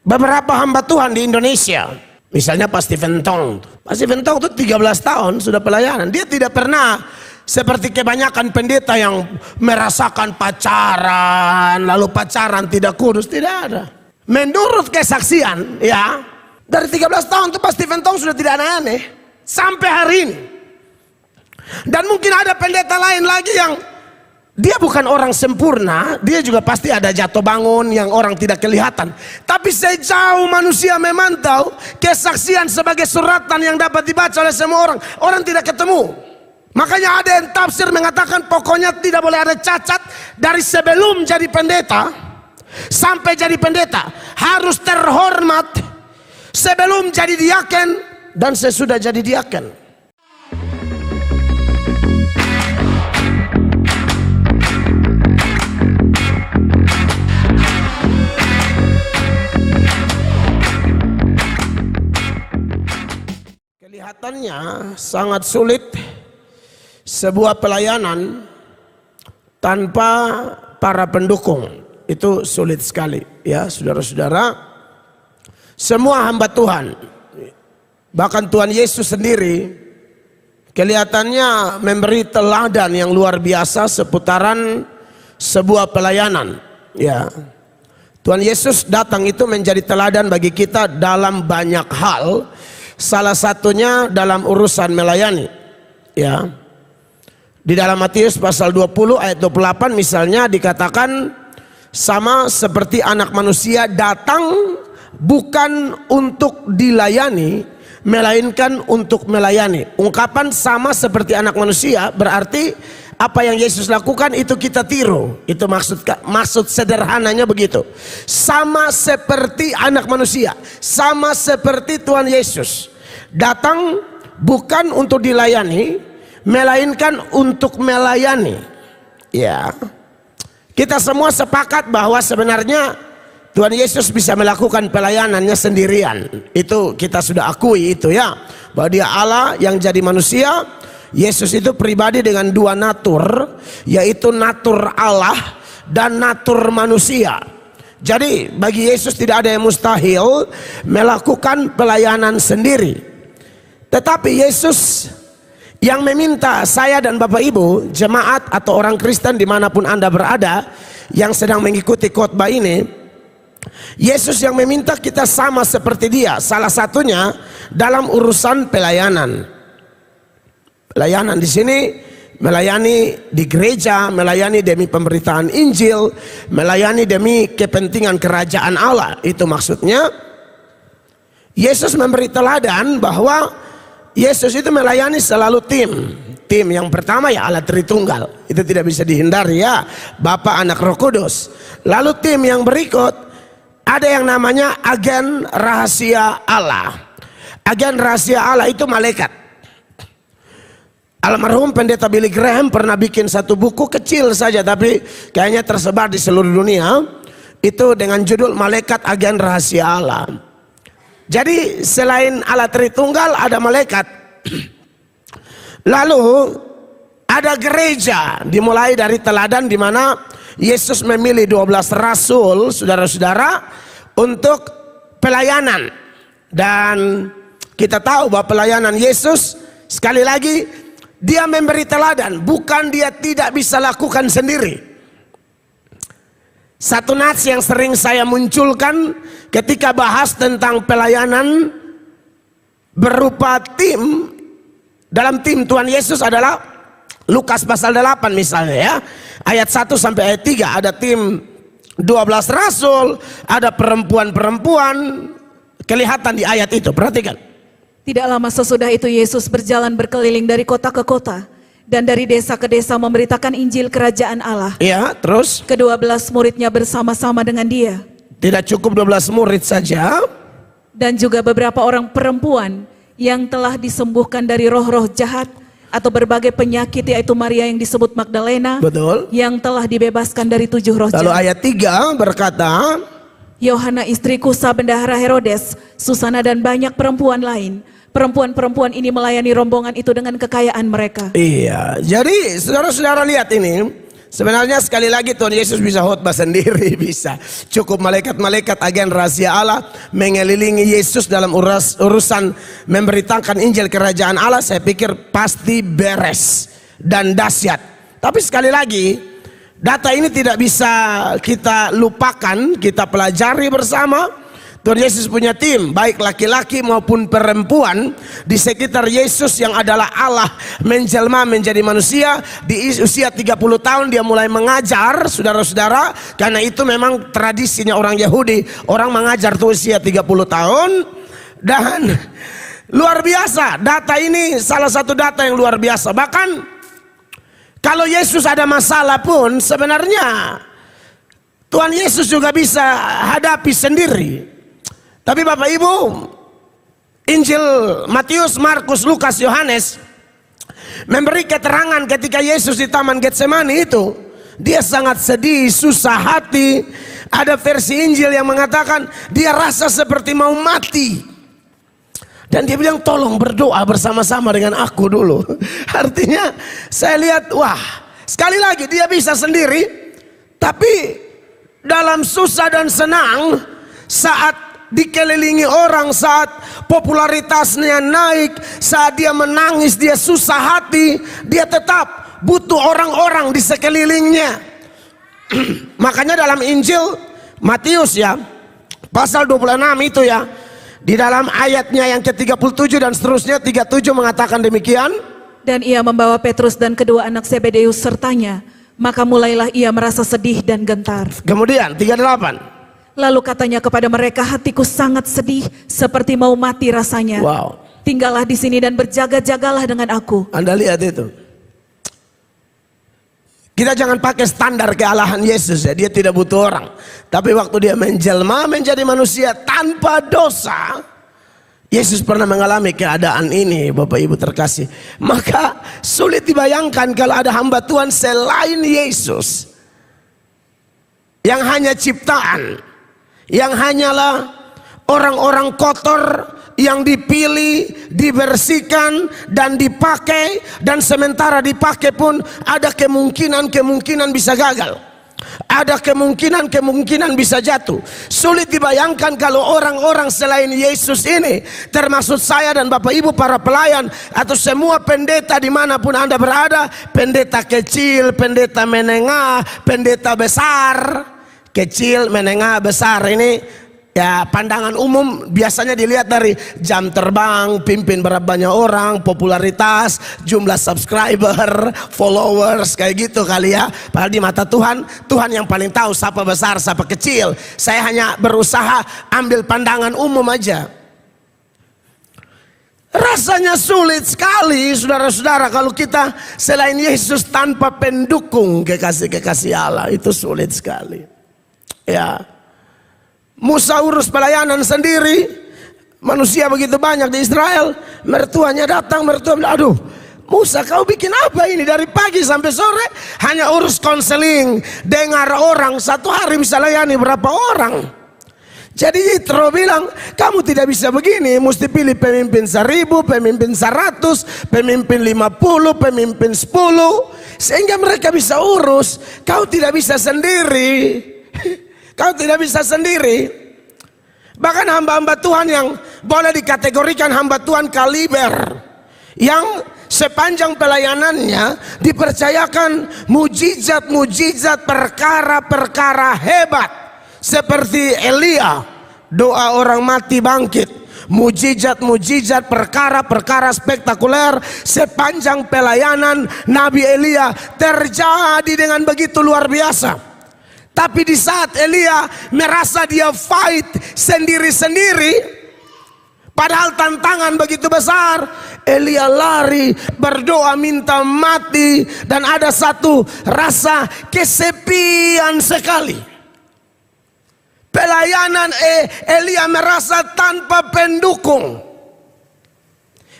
Beberapa hamba Tuhan di Indonesia, misalnya Pak Stephen Tong. Pak Stephen Tong itu 13 tahun sudah pelayanan. Dia tidak pernah seperti kebanyakan pendeta yang merasakan pacaran, lalu pacaran tidak kudus, tidak ada. Menurut kesaksian, ya, dari 13 tahun itu Pak Stephen Tong sudah tidak aneh-aneh sampai hari ini. Dan mungkin ada pendeta lain lagi yang dia bukan orang sempurna, dia juga pasti ada jatuh bangun yang orang tidak kelihatan. Tapi sejauh manusia memantau, kesaksian sebagai suratan yang dapat dibaca oleh semua orang, orang tidak ketemu. Makanya ada yang tafsir mengatakan pokoknya tidak boleh ada cacat dari sebelum jadi pendeta sampai jadi pendeta. Harus terhormat sebelum jadi diaken dan sesudah jadi diaken. Kelihatannya sangat sulit sebuah pelayanan tanpa para pendukung. Itu sulit sekali, ya saudara-saudara. Semua hamba Tuhan, bahkan Tuhan Yesus sendiri, kelihatannya memberi teladan yang luar biasa seputaran sebuah pelayanan. Ya, Tuhan Yesus datang itu menjadi teladan bagi kita dalam banyak hal. Salah satunya dalam urusan melayani. Ya. Di dalam Matius pasal 20 ayat 28 misalnya dikatakan, sama seperti anak manusia datang bukan untuk dilayani, melainkan untuk melayani. Ungkapan sama seperti anak manusia berarti apa yang Yesus lakukan itu kita tiru. Itu maksud sederhananya begitu. Sama seperti anak manusia, sama seperti Tuhan Yesus datang bukan untuk dilayani, melainkan untuk melayani. Ya, kita semua sepakat bahwa sebenarnya Tuhan Yesus bisa melakukan pelayanannya sendirian. Itu kita sudah akui itu, ya, bahwa dia Allah yang jadi manusia. Yesus itu pribadi dengan dua natur, yaitu natur Allah dan natur manusia. Jadi bagi Yesus tidak ada yang mustahil melakukan pelayanan sendiri. Tetapi Yesus yang meminta saya dan Bapak Ibu, jemaat atau orang Kristen dimanapun Anda berada yang sedang mengikuti khotbah ini, Yesus yang meminta kita sama seperti dia. Salah satunya dalam urusan pelayanan. Pelayanan di sini melayani di gereja, melayani demi pemberitaan Injil, melayani demi kepentingan kerajaan Allah. Itu maksudnya. Yesus memberi teladan bahwa Yesus itu melayani selalu tim. Tim yang pertama ya Allah Tritunggal. Itu tidak bisa dihindari, ya, Bapa, Anak, Roh Kudus. Lalu tim yang berikut ada yang namanya agen rahasia Allah. Agen rahasia Allah itu malaikat. Almarhum pendeta Billy Graham pernah bikin satu buku kecil saja, tapi kayaknya tersebar di seluruh dunia. Itu dengan judul Malaikat Agen Rahasia Allah. Jadi selain Allah Tritunggal ada malaikat. Lalu ada gereja, dimulai dari teladan di mana Yesus memilih 12 rasul, saudara-saudara, untuk pelayanan. Dan kita tahu bahwa pelayanan Yesus sekali lagi dia memberi teladan, bukan dia tidak bisa lakukan sendiri. Satu nats yang sering saya munculkan ketika bahas tentang pelayanan berupa tim, dalam tim Tuhan Yesus adalah Lukas pasal 8 misalnya, ya, ayat 1 sampai ayat 3. Ada tim 12 rasul, ada perempuan-perempuan, kelihatan di ayat itu, perhatikan. Tidak lama sesudah itu Yesus berjalan berkeliling dari kota ke kota dan dari desa ke desa memberitakan Injil Kerajaan Allah. Ya, terus Ke-12 muridnya bersama-sama dengan dia. tidak cukup 12 murid saja. Dan juga beberapa orang perempuan yang telah disembuhkan dari roh-roh jahat atau berbagai penyakit, yaitu Maria yang disebut Magdalena. Betul. Yang telah dibebaskan dari 7 roh Lalu jahat. ayat 3 berkata, Yohana istri Kusa bendahara Herodes, Susana dan banyak perempuan lain. Perempuan-perempuan ini melayani rombongan itu dengan kekayaan mereka. iya, jadi saudara-saudara lihat ini, Sebenarnya sekali lagi Tuhan Yesus bisa khotbah sendiri, bisa. Cukup malaikat-malaikat agen rahasia Allah mengelilingi Yesus dalam urusan memberitakan Injil kerajaan Allah. Saya pikir pasti beres dan dahsyat. Tapi sekali lagi, data ini tidak bisa kita lupakan, kita pelajari bersama. Tuhan Yesus punya tim, baik laki-laki maupun perempuan di sekitar Yesus yang adalah Allah menjelma menjadi manusia. Di usia 30 tahun dia mulai mengajar, saudara-saudara. Karena itu memang tradisinya orang Yahudi, orang mengajar tuh usia 30 tahun. Dan luar biasa, data ini salah satu data yang luar biasa. Bahkan kalau Yesus ada masalah pun sebenarnya Tuhan Yesus juga bisa hadapi sendiri. Tapi Bapak Ibu, Injil Matius, Markus, Lukas, Yohanes memberi keterangan ketika Yesus di Taman Getsemani itu, dia sangat sedih, susah hati. Ada versi Injil yang mengatakan dia rasa seperti mau mati. Dan dia bilang, tolong berdoa bersama-sama dengan aku dulu. Artinya saya lihat, wah, sekali lagi dia bisa sendiri. Tapi dalam susah dan senang, saat dikelilingi orang, saat popularitasnya naik, saat dia menangis, dia susah hati, dia tetap butuh orang-orang di sekelilingnya. Makanya dalam Injil Matius ya, pasal 26 itu ya, di dalam ayatnya yang ke-37 dan seterusnya, 37 mengatakan demikian. Dan ia membawa Petrus dan kedua anak Zebedeus sertanya, maka mulailah ia merasa sedih dan gentar. Kemudian 38. Lalu katanya kepada mereka, hatiku sangat sedih seperti mau mati rasanya. Wow. Tinggallah di sini dan berjaga-jagalah dengan aku. Anda lihat itu. Kita jangan pakai standar kealahan Yesus ya. Dia tidak butuh orang. Tapi waktu dia menjelma menjadi manusia tanpa dosa, Yesus pernah mengalami keadaan ini, Bapak Ibu terkasih. Maka sulit dibayangkan kalau ada hamba Tuhan selain Yesus, yang hanya ciptaan, yang hanyalah orang-orang kotor yang dipilih, dibersihkan dan dipakai, dan sementara dipakai pun ada kemungkinan bisa gagal, ada kemungkinan bisa jatuh. Sulit dibayangkan kalau orang-orang selain Yesus ini, termasuk saya dan Bapak Ibu para pelayan atau semua pendeta dimanapun Anda berada, pendeta kecil, pendeta menengah, pendeta besar. Kecil, menengah, besar ini ya pandangan umum biasanya dilihat dari jam terbang, pimpin berapa banyak orang, popularitas, jumlah subscriber, followers, kayak gitu kali ya. Padahal di mata Tuhan, Tuhan yang paling tahu siapa besar, siapa kecil. Saya hanya berusaha ambil pandangan umum aja. Rasanya sulit sekali saudara-saudara kalau kita selain Yesus tanpa pendukung kekasih-kekasih Allah, itu sulit sekali. Ya, Musa urus pelayanan sendiri, manusia begitu banyak di Israel, mertuanya datang, mertua bilang, aduh Musa kau bikin apa ini dari pagi sampai sore, hanya urus konseling, dengar orang, satu hari bisa layani berapa orang. Jadi Yitro bilang, kamu tidak bisa begini, mesti pilih pemimpin 1000, pemimpin 100, pemimpin 50, pemimpin 10, sehingga mereka bisa urus. Kau tidak bisa sendiri. Kau tidak bisa sendiri. Bahkan hamba-hamba Tuhan yang boleh dikategorikan hamba Tuhan kaliber, yang sepanjang pelayanannya dipercayakan mujizat-mujizat, perkara-perkara hebat, seperti Elia, doa orang mati bangkit, mujizat-mujizat, perkara-perkara spektakuler sepanjang pelayanan Nabi Elia terjadi dengan begitu luar biasa. Tapi di saat Elia merasa dia fight sendiri-sendiri, padahal tantangan begitu besar, Elia lari berdoa minta mati, dan ada satu rasa kesepian sekali. Pelayanan Elia merasa tanpa pendukung.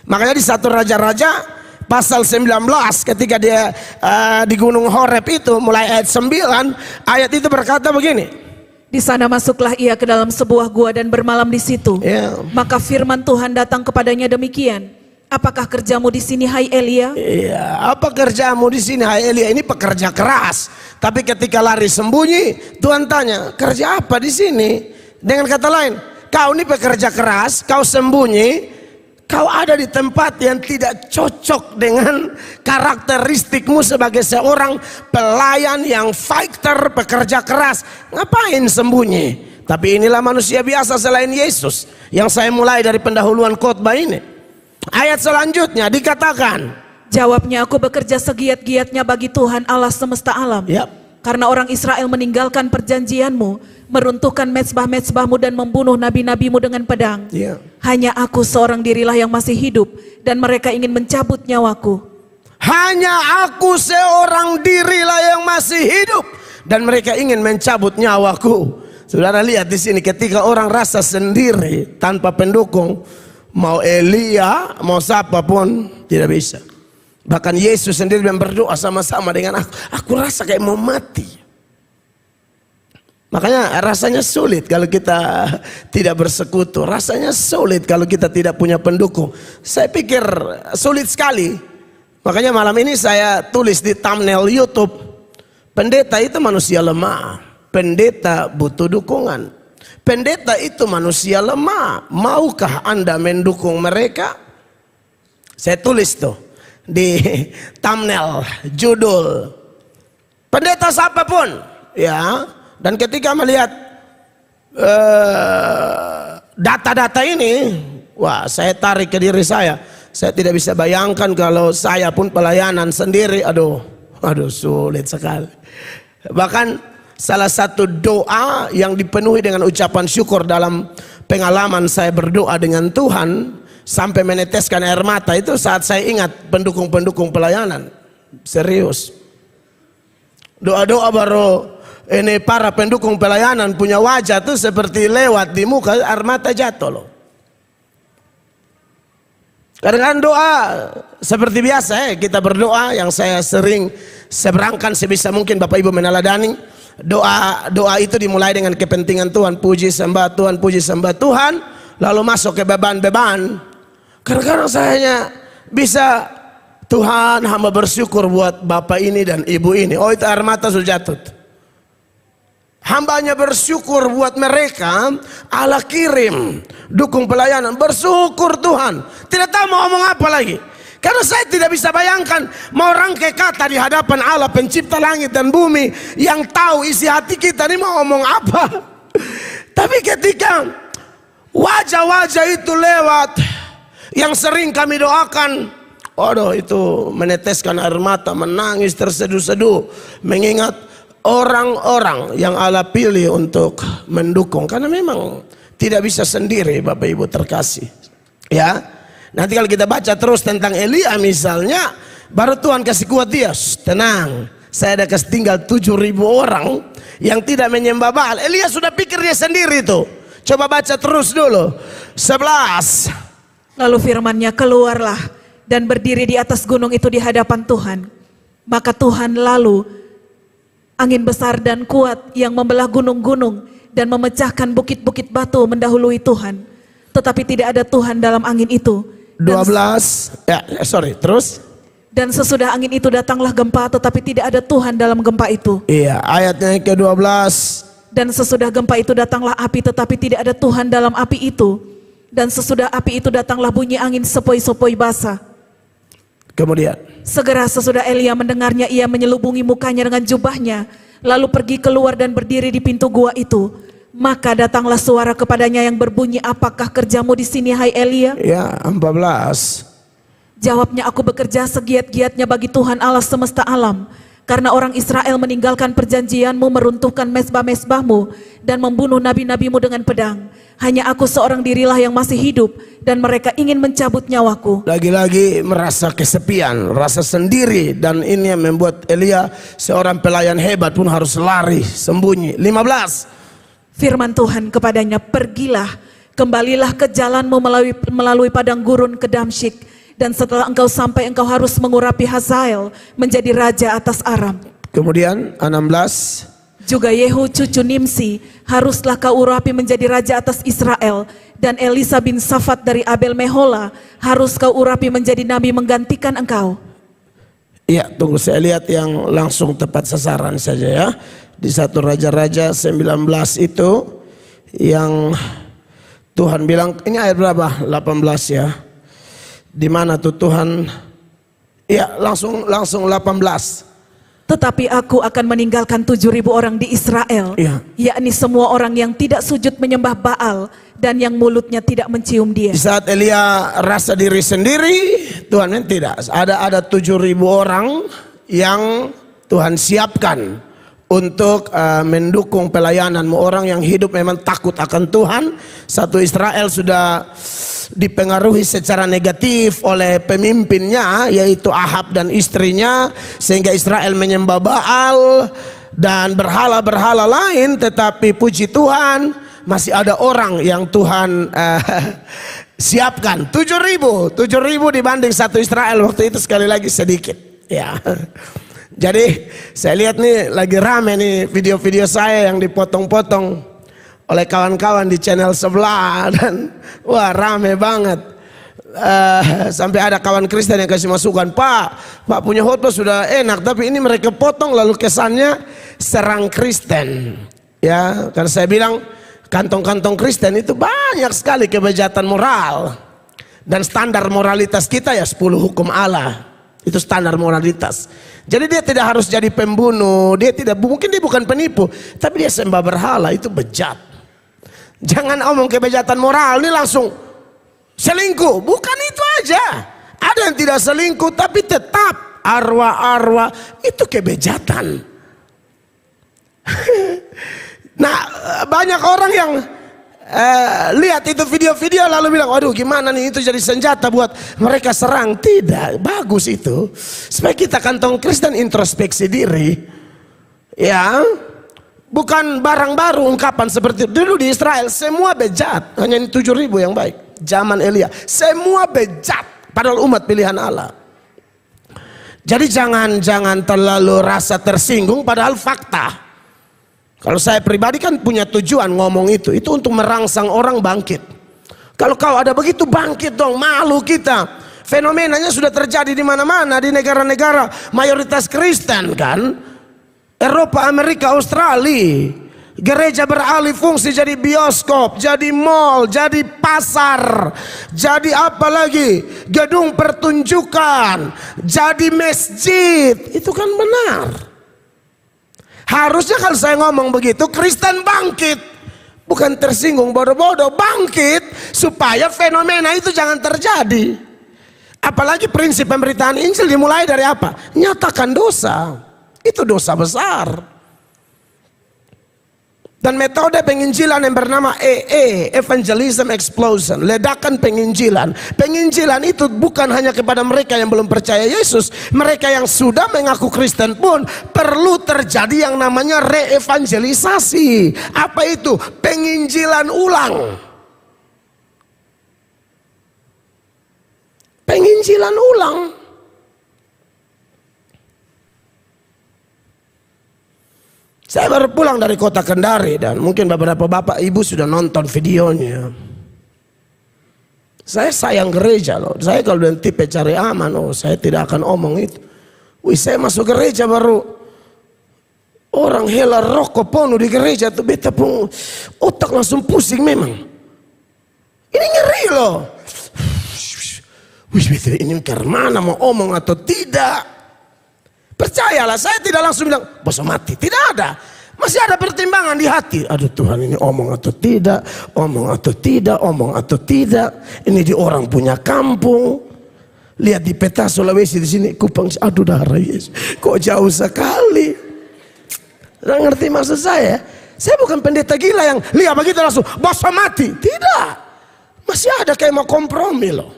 Makanya di satu Raja-Raja pasal 19 ketika dia di Gunung Horeb itu, mulai ayat 9, ayat itu berkata begini. Di sana masuklah ia ke dalam sebuah gua dan bermalam di situ. Yeah. Maka firman Tuhan datang kepadanya demikian, apakah kerjamu di sini hai Elia? Iya, apa kerjamu di sini hai Elia? Ini pekerja keras. Tapi ketika lari sembunyi, Tuhan tanya, kerja apa di sini? Dengan kata lain, kau ini pekerja keras, kau sembunyi, kau ada di tempat yang tidak cocok dengan karakteristikmu sebagai seorang pelayan yang fighter, pekerja keras. Ngapain sembunyi? Tapi inilah manusia biasa selain Yesus yang saya mulai dari pendahuluan khotbah ini. Ayat selanjutnya dikatakan, Jawabnya, aku bekerja segiat-giatnya bagi Tuhan Allah semesta alam. Yap. Karena orang Israel meninggalkan perjanjianmu, meruntuhkan mezbah-mezbahmu dan membunuh nabi-nabimu dengan pedang. Ya. Hanya aku seorang dirilah yang masih hidup dan mereka ingin mencabut nyawaku. Hanya aku seorang dirilah yang masih hidup dan mereka ingin mencabut nyawaku. Saudara lihat di sini, ketika orang rasa sendiri tanpa pendukung, mau Elia, mau siapapun tidak bisa. Bahkan Yesus sendiri yang berdoa sama-sama dengan aku. Aku rasa kayak mau mati. Makanya rasanya sulit kalau kita tidak bersekutu. Rasanya sulit kalau kita tidak punya pendukung. Saya pikir sulit sekali. Makanya malam ini saya tulis di thumbnail YouTube, pendeta itu manusia lemah. Pendeta butuh dukungan. Pendeta itu manusia lemah. Maukah Anda mendukung mereka? Saya tulis tuh di thumbnail, judul, pendeta siapapun, ya. Dan ketika melihat data-data ini, wah, saya tarik ke diri saya. Saya tidak bisa bayangkan kalau saya pun pelayanan sendiri, aduh sulit sekali. Bahkan salah satu doa yang dipenuhi dengan ucapan syukur dalam pengalaman saya berdoa dengan Tuhan sampai meneteskan air mata itu saat saya ingat pendukung-pendukung pelayanan. Serius. Doa-doa baru ini para pendukung pelayanan punya wajah tuh seperti lewat di muka, air mata jatuh loh. Kadang-kadang doa seperti biasa kita berdoa yang saya sering seberangkan sebisa mungkin Bapak Ibu meneladani. Doa itu dimulai dengan kepentingan Tuhan, puji sembah Tuhan, puji sembah Tuhan, lalu masuk ke beban-beban. Kadang-kadang saya bisa, Tuhan hamba bersyukur buat bapak ini dan ibu ini. Oh, itu air mata sudah jatuh. Hambanya bersyukur buat mereka, Allah kirim dukung pelayanan, bersyukur Tuhan. Tidak tahu mau ngomong apa lagi. Karena saya tidak bisa bayangkan mau rangkai kata di hadapan Allah pencipta langit dan bumi yang tahu isi hati kita ini mau ngomong apa. Tapi ketika wajah-wajah itu lewat yang sering kami doakan, waduh itu meneteskan air mata, menangis terseduh-seduh mengingat orang-orang yang Allah pilih untuk mendukung. Karena memang tidak bisa sendiri Bapak Ibu terkasih. Ya. Nanti kalau kita baca terus tentang Elia misalnya, baru Tuhan kasih kuat dia, tenang, saya ada kasih tinggal 7.000 orang yang tidak menyembah Baal. Elia sudah pikir dia sendiri tuh. Coba baca terus dulu 11. Lalu firman-Nya, keluarlah dan berdiri di atas gunung itu di hadapan Tuhan. Maka Tuhan lalu angin besar dan kuat yang membelah gunung-gunung dan memecahkan bukit-bukit batu mendahului Tuhan. Tetapi tidak ada Tuhan dalam angin itu. 12 terus. Dan sesudah angin itu datanglah gempa, tetapi tidak ada Tuhan dalam gempa itu. Iya, ayatnya yang ke-12. Dan sesudah gempa itu datanglah api, tetapi tidak ada Tuhan dalam api itu. Dan sesudah api itu datanglah bunyi angin sepoi-sepoi basah. Kemudian Segera sesudah Elia mendengarnya, ia menyelubungi mukanya dengan jubahnya, lalu pergi keluar dan berdiri di pintu gua itu. Maka datanglah suara kepadanya yang berbunyi, apakah kerjamu di sini hai Elia? Ya, 14. Jawabnya, aku bekerja segiat-giatnya bagi Tuhan Allah semesta alam. Karena orang Israel meninggalkan perjanjianmu, meruntuhkan mezbah-mezbahmu, dan membunuh nabi-nabimu dengan pedang. Hanya aku seorang dirilah yang masih hidup, dan mereka ingin mencabut nyawaku. Lagi-lagi merasa kesepian, rasa sendiri, dan ini yang membuat Elia seorang pelayan hebat pun harus lari, sembunyi. 15. Firman Tuhan kepadanya, pergilah, kembalilah ke jalanmu melalui padang gurun ke Damsyik, dan setelah engkau sampai engkau harus mengurapi Hazael menjadi raja atas Aram. Kemudian 16. Juga Yehu cucu Nimsi haruslah kau urapi menjadi raja atas Israel. Dan Elisa bin Safat dari Abel Mehola harus kau urapi menjadi nabi menggantikan engkau. Iya, tunggu saya lihat yang langsung tepat sasaran saja ya. Di 1 Raja-Raja 19 itu yang Tuhan bilang, ini ayat berapa? 18 ya. Di mana tuh Tuhan? Iya, langsung 18. Tetapi aku akan meninggalkan 7.000 orang di Israel, Iya. yakni semua orang yang tidak sujud menyembah Baal dan yang mulutnya tidak mencium dia. Di saat Elia rasa diri sendiri, Tuhan tidak. Ada 7.000 orang yang Tuhan siapkan untuk mendukung pelayananmu. Orang yang hidup memang takut akan Tuhan. Satu Israel sudah dipengaruhi secara negatif oleh pemimpinnya, yaitu Ahab dan istrinya, sehingga Israel menyembah Baal dan berhala-berhala lain. Tetapi puji Tuhan, masih ada orang yang Tuhan siapkan. 7.000 dibanding satu Israel waktu itu sekali lagi sedikit ya. Jadi saya lihat nih lagi rame nih video-video saya yang dipotong-potong oleh kawan-kawan di channel sebelah, dan wah rame banget. Sampai ada kawan Kristen yang kasih masukan, Pak punya khotbah sudah enak, tapi ini mereka potong lalu kesannya serang Kristen. Ya, karena saya bilang kantong-kantong Kristen itu banyak sekali kebejatan moral, dan standar moralitas kita ya 10 hukum Allah. Itu standar moralitas. Jadi dia tidak harus jadi pembunuh, mungkin dia bukan penipu, tapi dia sembah berhala, itu bejat. Jangan omong kebejatan moral, ini langsung selingkuh. Bukan itu aja. Ada yang tidak selingkuh tapi tetap arwah-arwah, itu kebejatan. Nah, banyak orang yang lihat itu video-video lalu bilang, waduh gimana nih itu jadi senjata buat mereka serang. Tidak, bagus itu. Supaya kita kantong Kristen introspeksi diri. Ya, bukan barang baru ungkapan seperti itu. Dulu di Israel semua bejat, hanya 7.000 yang baik. Zaman Elia semua bejat, padahal umat pilihan Allah. Jadi jangan terlalu rasa tersinggung, padahal fakta. Kalau saya pribadi kan punya tujuan ngomong itu untuk merangsang orang bangkit. Kalau kau ada begitu, bangkit dong, malu kita. Fenomenanya sudah terjadi di mana-mana, di negara-negara mayoritas Kristen kan. Eropa, Amerika, Australia, gereja beralih fungsi jadi bioskop, jadi mall, jadi pasar, jadi apa lagi, gedung pertunjukan, jadi masjid. Itu kan benar. Harusnya kalau saya ngomong begitu, Kristen bangkit, bukan tersinggung bodoh-bodoh, bangkit supaya fenomena itu jangan terjadi. Apalagi prinsip pemberitaan Injil dimulai dari apa? Nyatakan dosa. Itu dosa besar. Dan metode penginjilan yang bernama Evangelism Explosion, ledakan penginjilan. Penginjilan itu bukan hanya kepada mereka yang belum percaya Yesus, mereka yang sudah mengaku Kristen pun perlu terjadi yang namanya reevangelisasi. Apa itu? Penginjilan ulang. Penginjilan ulang. Saya baru pulang dari kota Kendari dan mungkin beberapa bapak ibu sudah nonton videonya. Saya sayang gereja loh. Saya kalau dan tipe cari aman, saya tidak akan omong itu. Saya masuk gereja baru orang hela rokok penuh di gereja tuh, beta pun otak langsung pusing memang. Ini ngeri loh. Beta ini ke mana, mau omong atau tidak? Percayalah, saya tidak langsung bilang bosok mati, tidak ada. Masih ada pertimbangan di hati. Aduh Tuhan, ini omong atau tidak, omong atau tidak, omong atau tidak. Ini di orang punya kampung. Lihat di peta Sulawesi di sini, Kupang, aduh darah Yesus, kok jauh sekali. Nggak ngerti maksud saya? Saya bukan pendeta gila yang lihat begitu langsung bosok mati, tidak. Masih ada kayak mau kompromi loh.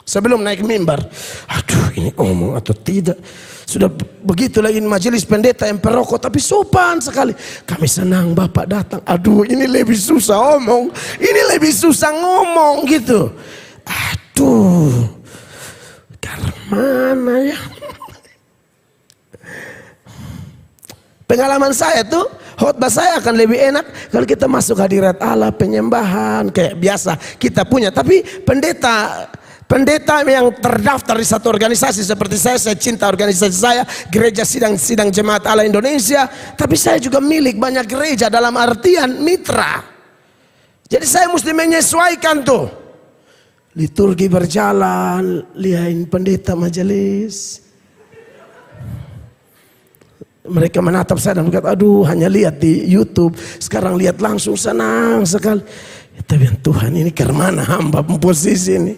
Sebelum naik mimbar, aduh ini omong atau tidak. Sudah begitu lagi majelis pendeta yang perokok tapi sopan sekali. Kami senang Bapak datang. Aduh ini lebih susah omong, ini lebih susah ngomong gitu. Aduh, karena mana ya? Pengalaman saya tuh khotbah saya akan lebih enak kalau kita masuk hadirat Allah, penyembahan kayak biasa kita punya. Tapi pendeta yang terdaftar di satu organisasi seperti saya cinta organisasi saya, Gereja Sidang Jemaat Allah Indonesia. Tapi saya juga milik banyak gereja dalam artian mitra. Jadi saya mesti menyesuaikan tuh. Liturgi berjalan, lihatin pendeta majelis. Mereka menatap saya dan berkata, aduh hanya lihat di YouTube, sekarang lihat langsung senang sekali. Ya, tapi Tuhan ini kemana hamba posisi ini?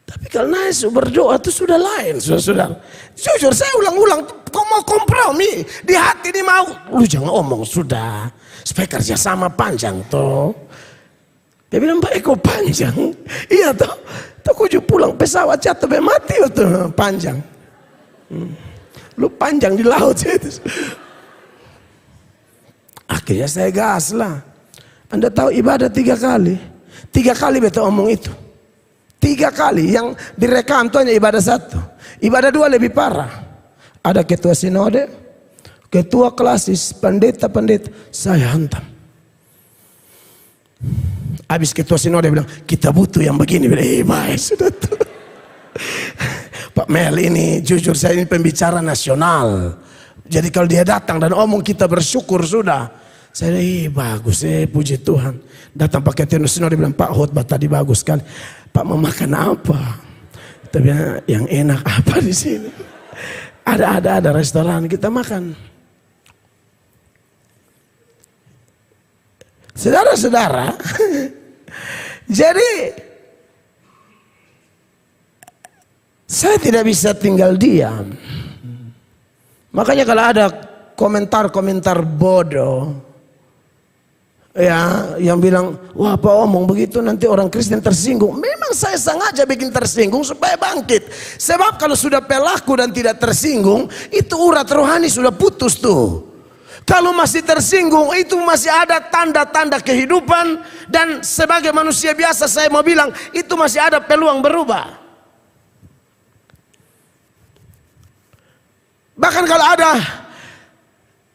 Tapi kalau Yesus berdoa itu sudah lain, saudara. Jujur saya ulang-ulang, kok mau kompromi di hati ini mau, lu jangan omong sudah, supaya kerja sama panjang toh. Dia bilang Pak Eko panjang, iya toh. Tuh kuju pulang pesawat jatuh mati tuh panjang. Lu panjang di laut itu. Akhirnya saya gas lah. Anda tahu ibadah 3 kali, 3 kali beta omong itu. 3 kali yang direkam itu hanya ibadah 1. Ibadah 2 lebih parah. Ada ketua sinode, ketua klasis, pendeta-pendeta, saya hantam. Habis ketua sinode bilang, kita butuh yang begini. Baik sudah tuh. Pak Mel ini jujur saya ini pembicara nasional. Jadi kalau dia datang dan omong kita bersyukur sudah. Saya bagus puji Tuhan. Datang pakai ketua sinode bilang, Pak khotbah tadi bagus sekali. Pak mau makan apa? Tapi yang enak apa di sini? Ada restoran kita makan. Saudara-saudara, jadi saya tidak bisa tinggal diam. Makanya kalau ada komentar-komentar bodoh, ya, yang bilang, wah Pak omong begitu nanti orang Kristen tersinggung. Memang saya sengaja bikin tersinggung supaya bangkit. Sebab kalau sudah pelaku dan tidak tersinggung, itu urat rohani sudah putus tuh. Kalau masih tersinggung, itu masih ada tanda-tanda kehidupan. Dan sebagai manusia biasa saya mau bilang, itu masih ada peluang berubah. Bahkan kalau ada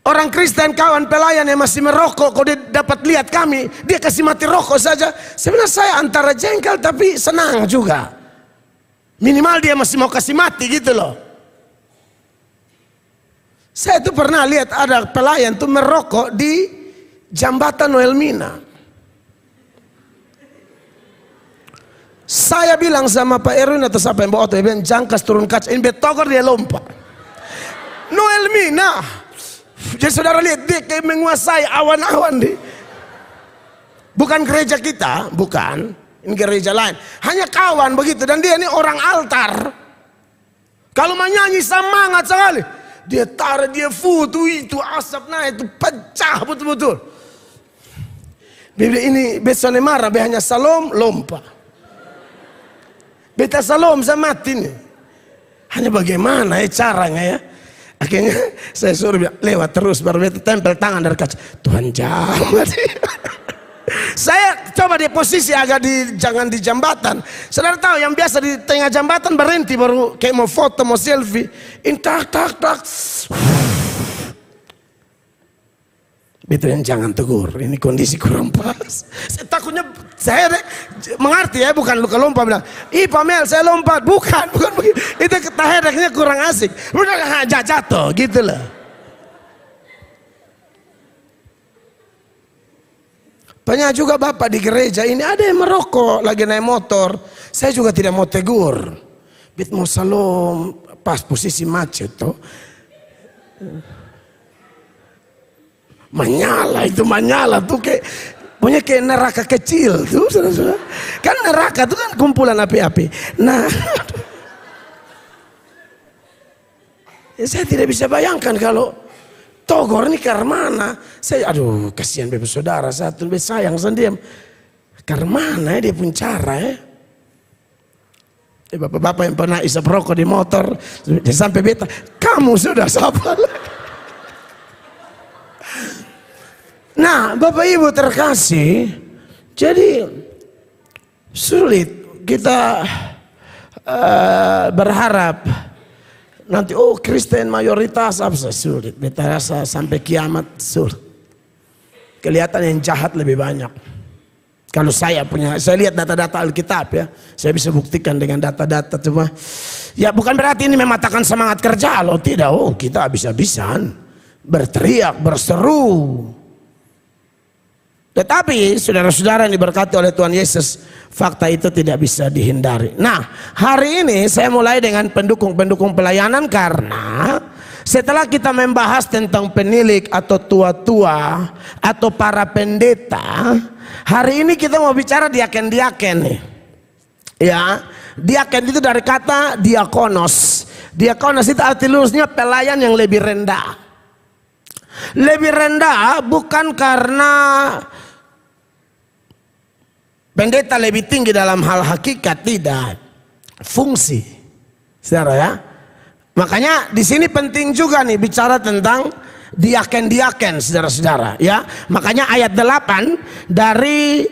orang Kristen kawan pelayan yang masih merokok, kalau dia dapat lihat kami, dia kasih mati rokok saja. Sebenarnya saya antara jengkel tapi senang juga. Minimal dia masih mau kasih mati gitu loh. Saya tuh pernah lihat ada pelayan tuh merokok di jambatan Wilhelmina. Saya bilang sama Pak Erwin atau siapa yang bawa, dia bilang jangkas turun kaca, ini betogor dia lompat. Wilhelmina. Jadi saudara lihat dia kayak menguasai awan-awan di. Bukan gereja kita, bukan. Ini gereja lain. Hanya kawan begitu dan dia ini orang altar. Kalau menyanyi semangat sekali. Dia taruh, dia foto itu asap naik itu pecah betul-betul. Biblia ini besone marah, hanya salom lompat. Beta salom sama mati nih. Hanya bagaimana caranya ya? Akhirnya saya suruh lewat terus, baru beta tempel tangan dari kaca. Tuhan jangan. Saya coba di posisi agak jangan di jambatan. Saudara tahu yang biasa di tengah jambatan berhenti baru kayak mau foto, mau selfie. Tak. Itu yang jangan tegur. Ini kondisi kurang pas. Saya takutnya saya mengerti ya, bukan luka lompat bilang, ih Pak Mel saya lompat, bukan begitu. Itu ketahedaknya kurang asik. Udah jatuh gitu loh. Banyak juga bapak di gereja ini ada yang merokok lagi naik motor. Saya juga tidak mau tegur. Bit mau salom pas posisi macet tuh. Menyala tuh kayak punya kayak neraka kecil tuh, saudara-saudara. Kan neraka tuh kan kumpulan api-api. Nah, ya saya tidak bisa bayangkan kalau togor ini karmana. Saya aduh kasihan bebek saudara satu lebih sayang sendiri. Karmana ya dia pun cara ya. Bapak-bapak yang pernah isap rokok di motor sampai beta, kamu sudah sabar. Nah, Bapak Ibu terkasih, jadi sulit kita berharap Nanti Kristen mayoritas apa sulit. Beta rasa sampai kiamat sulit. Kelihatan yang jahat lebih banyak. Kalau saya lihat data-data Alkitab ya. Saya bisa buktikan dengan data-data cuma. Ya bukan berarti ini mematahkan semangat kerja loh. Tidak, kita habis-habisan. Berteriak, berseru. Tetapi saudara-saudara yang diberkati oleh Tuhan Yesus, fakta itu tidak bisa dihindari. Nah, hari ini saya mulai dengan pendukung-pendukung pelayanan karena setelah kita membahas tentang penilik atau tua-tua atau para pendeta, hari ini kita mau bicara diaken-diaken nih. Ya, diaken itu dari kata diakonos. Diakonos itu arti lulusnya pelayan yang lebih rendah. Lebih rendah bukan karena pendeta lebih tinggi dalam hal hakikat, tidak. Fungsi. Saudara ya. Makanya di sini penting juga nih bicara tentang diaken-diaken saudara-saudara ya. Makanya ayat 8 dari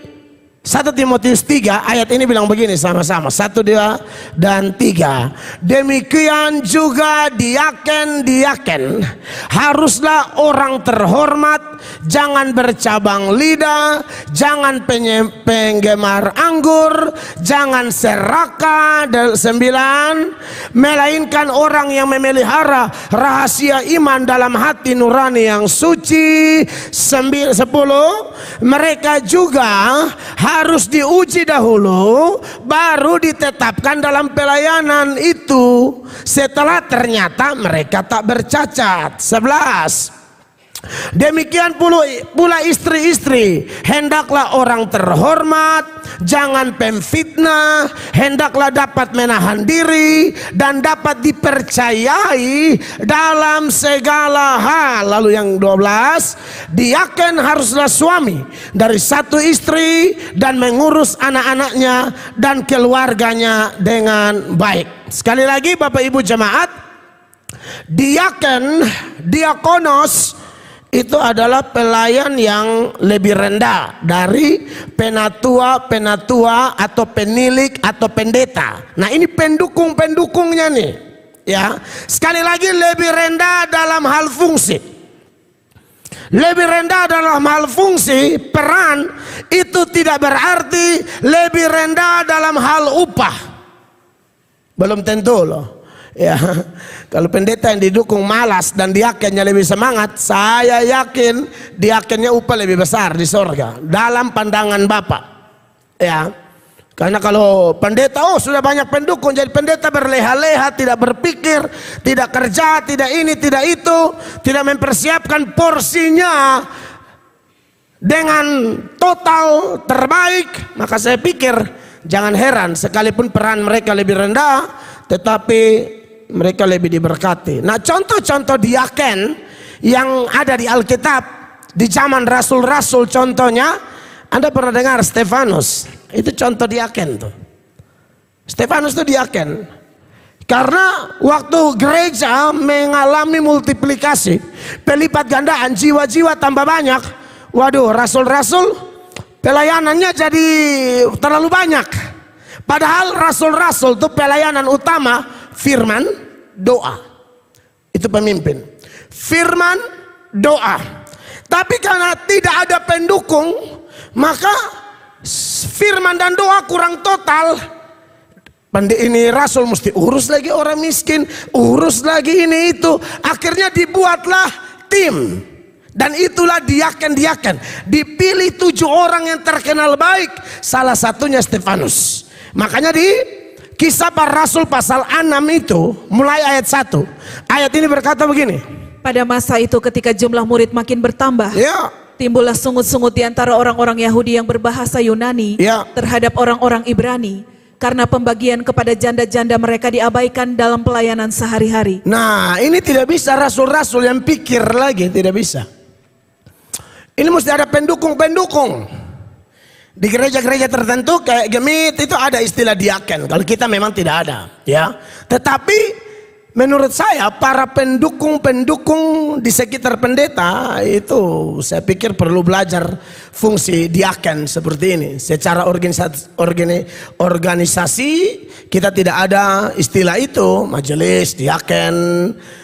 1 Timotius 3 ayat ini bilang begini sama-sama. 1, 2, dan 3. Demikian juga diaken-diaken haruslah orang terhormat, jangan bercabang lidah, jangan penggemar anggur, jangan serakah. Dan 9, melainkan orang yang memelihara rahasia iman dalam hati nurani yang suci. 10, mereka juga harus diuji dahulu, baru ditetapkan dalam pelayanan itu setelah ternyata mereka tak bercacat. 11, demikian pula istri-istri, hendaklah orang terhormat, jangan pemfitnah, hendaklah dapat menahan diri dan dapat dipercayai dalam segala hal. Lalu yang 12, diaken haruslah suami dari satu istri dan mengurus anak-anaknya dan keluarganya dengan baik. Sekali lagi Bapak Ibu jemaat, diaken, diakonos itu adalah pelayan yang lebih rendah dari penatua atau penilik atau pendeta. Nah ini pendukung-pendukungnya nih ya. Sekali lagi lebih rendah dalam hal fungsi. Lebih rendah dalam hal fungsi peran itu tidak berarti lebih rendah dalam hal upah. Belum tentu loh. Ya, kalau pendeta yang didukung malas dan diakennya lebih semangat, saya yakin diakennya upah lebih besar di sorga dalam pandangan Bapak. Ya, karena kalau pendeta sudah banyak pendukung, jadi pendeta berleha-leha, tidak berpikir, tidak kerja, tidak ini, tidak itu, tidak mempersiapkan porsinya dengan total terbaik, maka saya pikir jangan heran sekalipun peran mereka lebih rendah, tetapi mereka lebih diberkati. Nah contoh-contoh diaken yang ada di Alkitab di zaman rasul-rasul, contohnya Anda pernah dengar Stefanus, itu contoh diaken tuh. Stefanus itu diaken karena waktu gereja mengalami multiplikasi, pelipat gandaan, jiwa-jiwa tambah banyak, waduh rasul-rasul pelayanannya jadi terlalu banyak. Padahal rasul-rasul itu pelayanan utama firman, doa. Itu pemimpin. Firman, doa. Tapi karena tidak ada pendukung, maka firman dan doa kurang total. Ini rasul mesti urus lagi orang miskin, urus lagi ini itu. Akhirnya dibuatlah tim. Dan itulah diaken-diaken. Dipilih 7 orang yang terkenal baik. Salah satunya Stefanus. Makanya di Kisah Para Rasul pasal 6 itu mulai ayat 1. Ayat ini berkata begini. Pada masa itu ketika jumlah murid makin bertambah, Ya. timbullah sungut-sungut di antara orang-orang Yahudi yang berbahasa Yunani Ya. terhadap orang-orang Ibrani, karena pembagian kepada janda-janda mereka diabaikan dalam pelayanan sehari-hari. Nah ini tidak bisa rasul-rasul yang pikir lagi, tidak bisa. Ini mesti ada pendukung-pendukung. Di gereja-gereja tertentu kayak Gemit itu ada istilah diaken. Kalau kita memang tidak ada, ya. Tetapi menurut saya para pendukung-pendukung di sekitar pendeta itu saya pikir perlu belajar fungsi diaken seperti ini. Secara organisasi kita tidak ada istilah itu, majelis, diaken.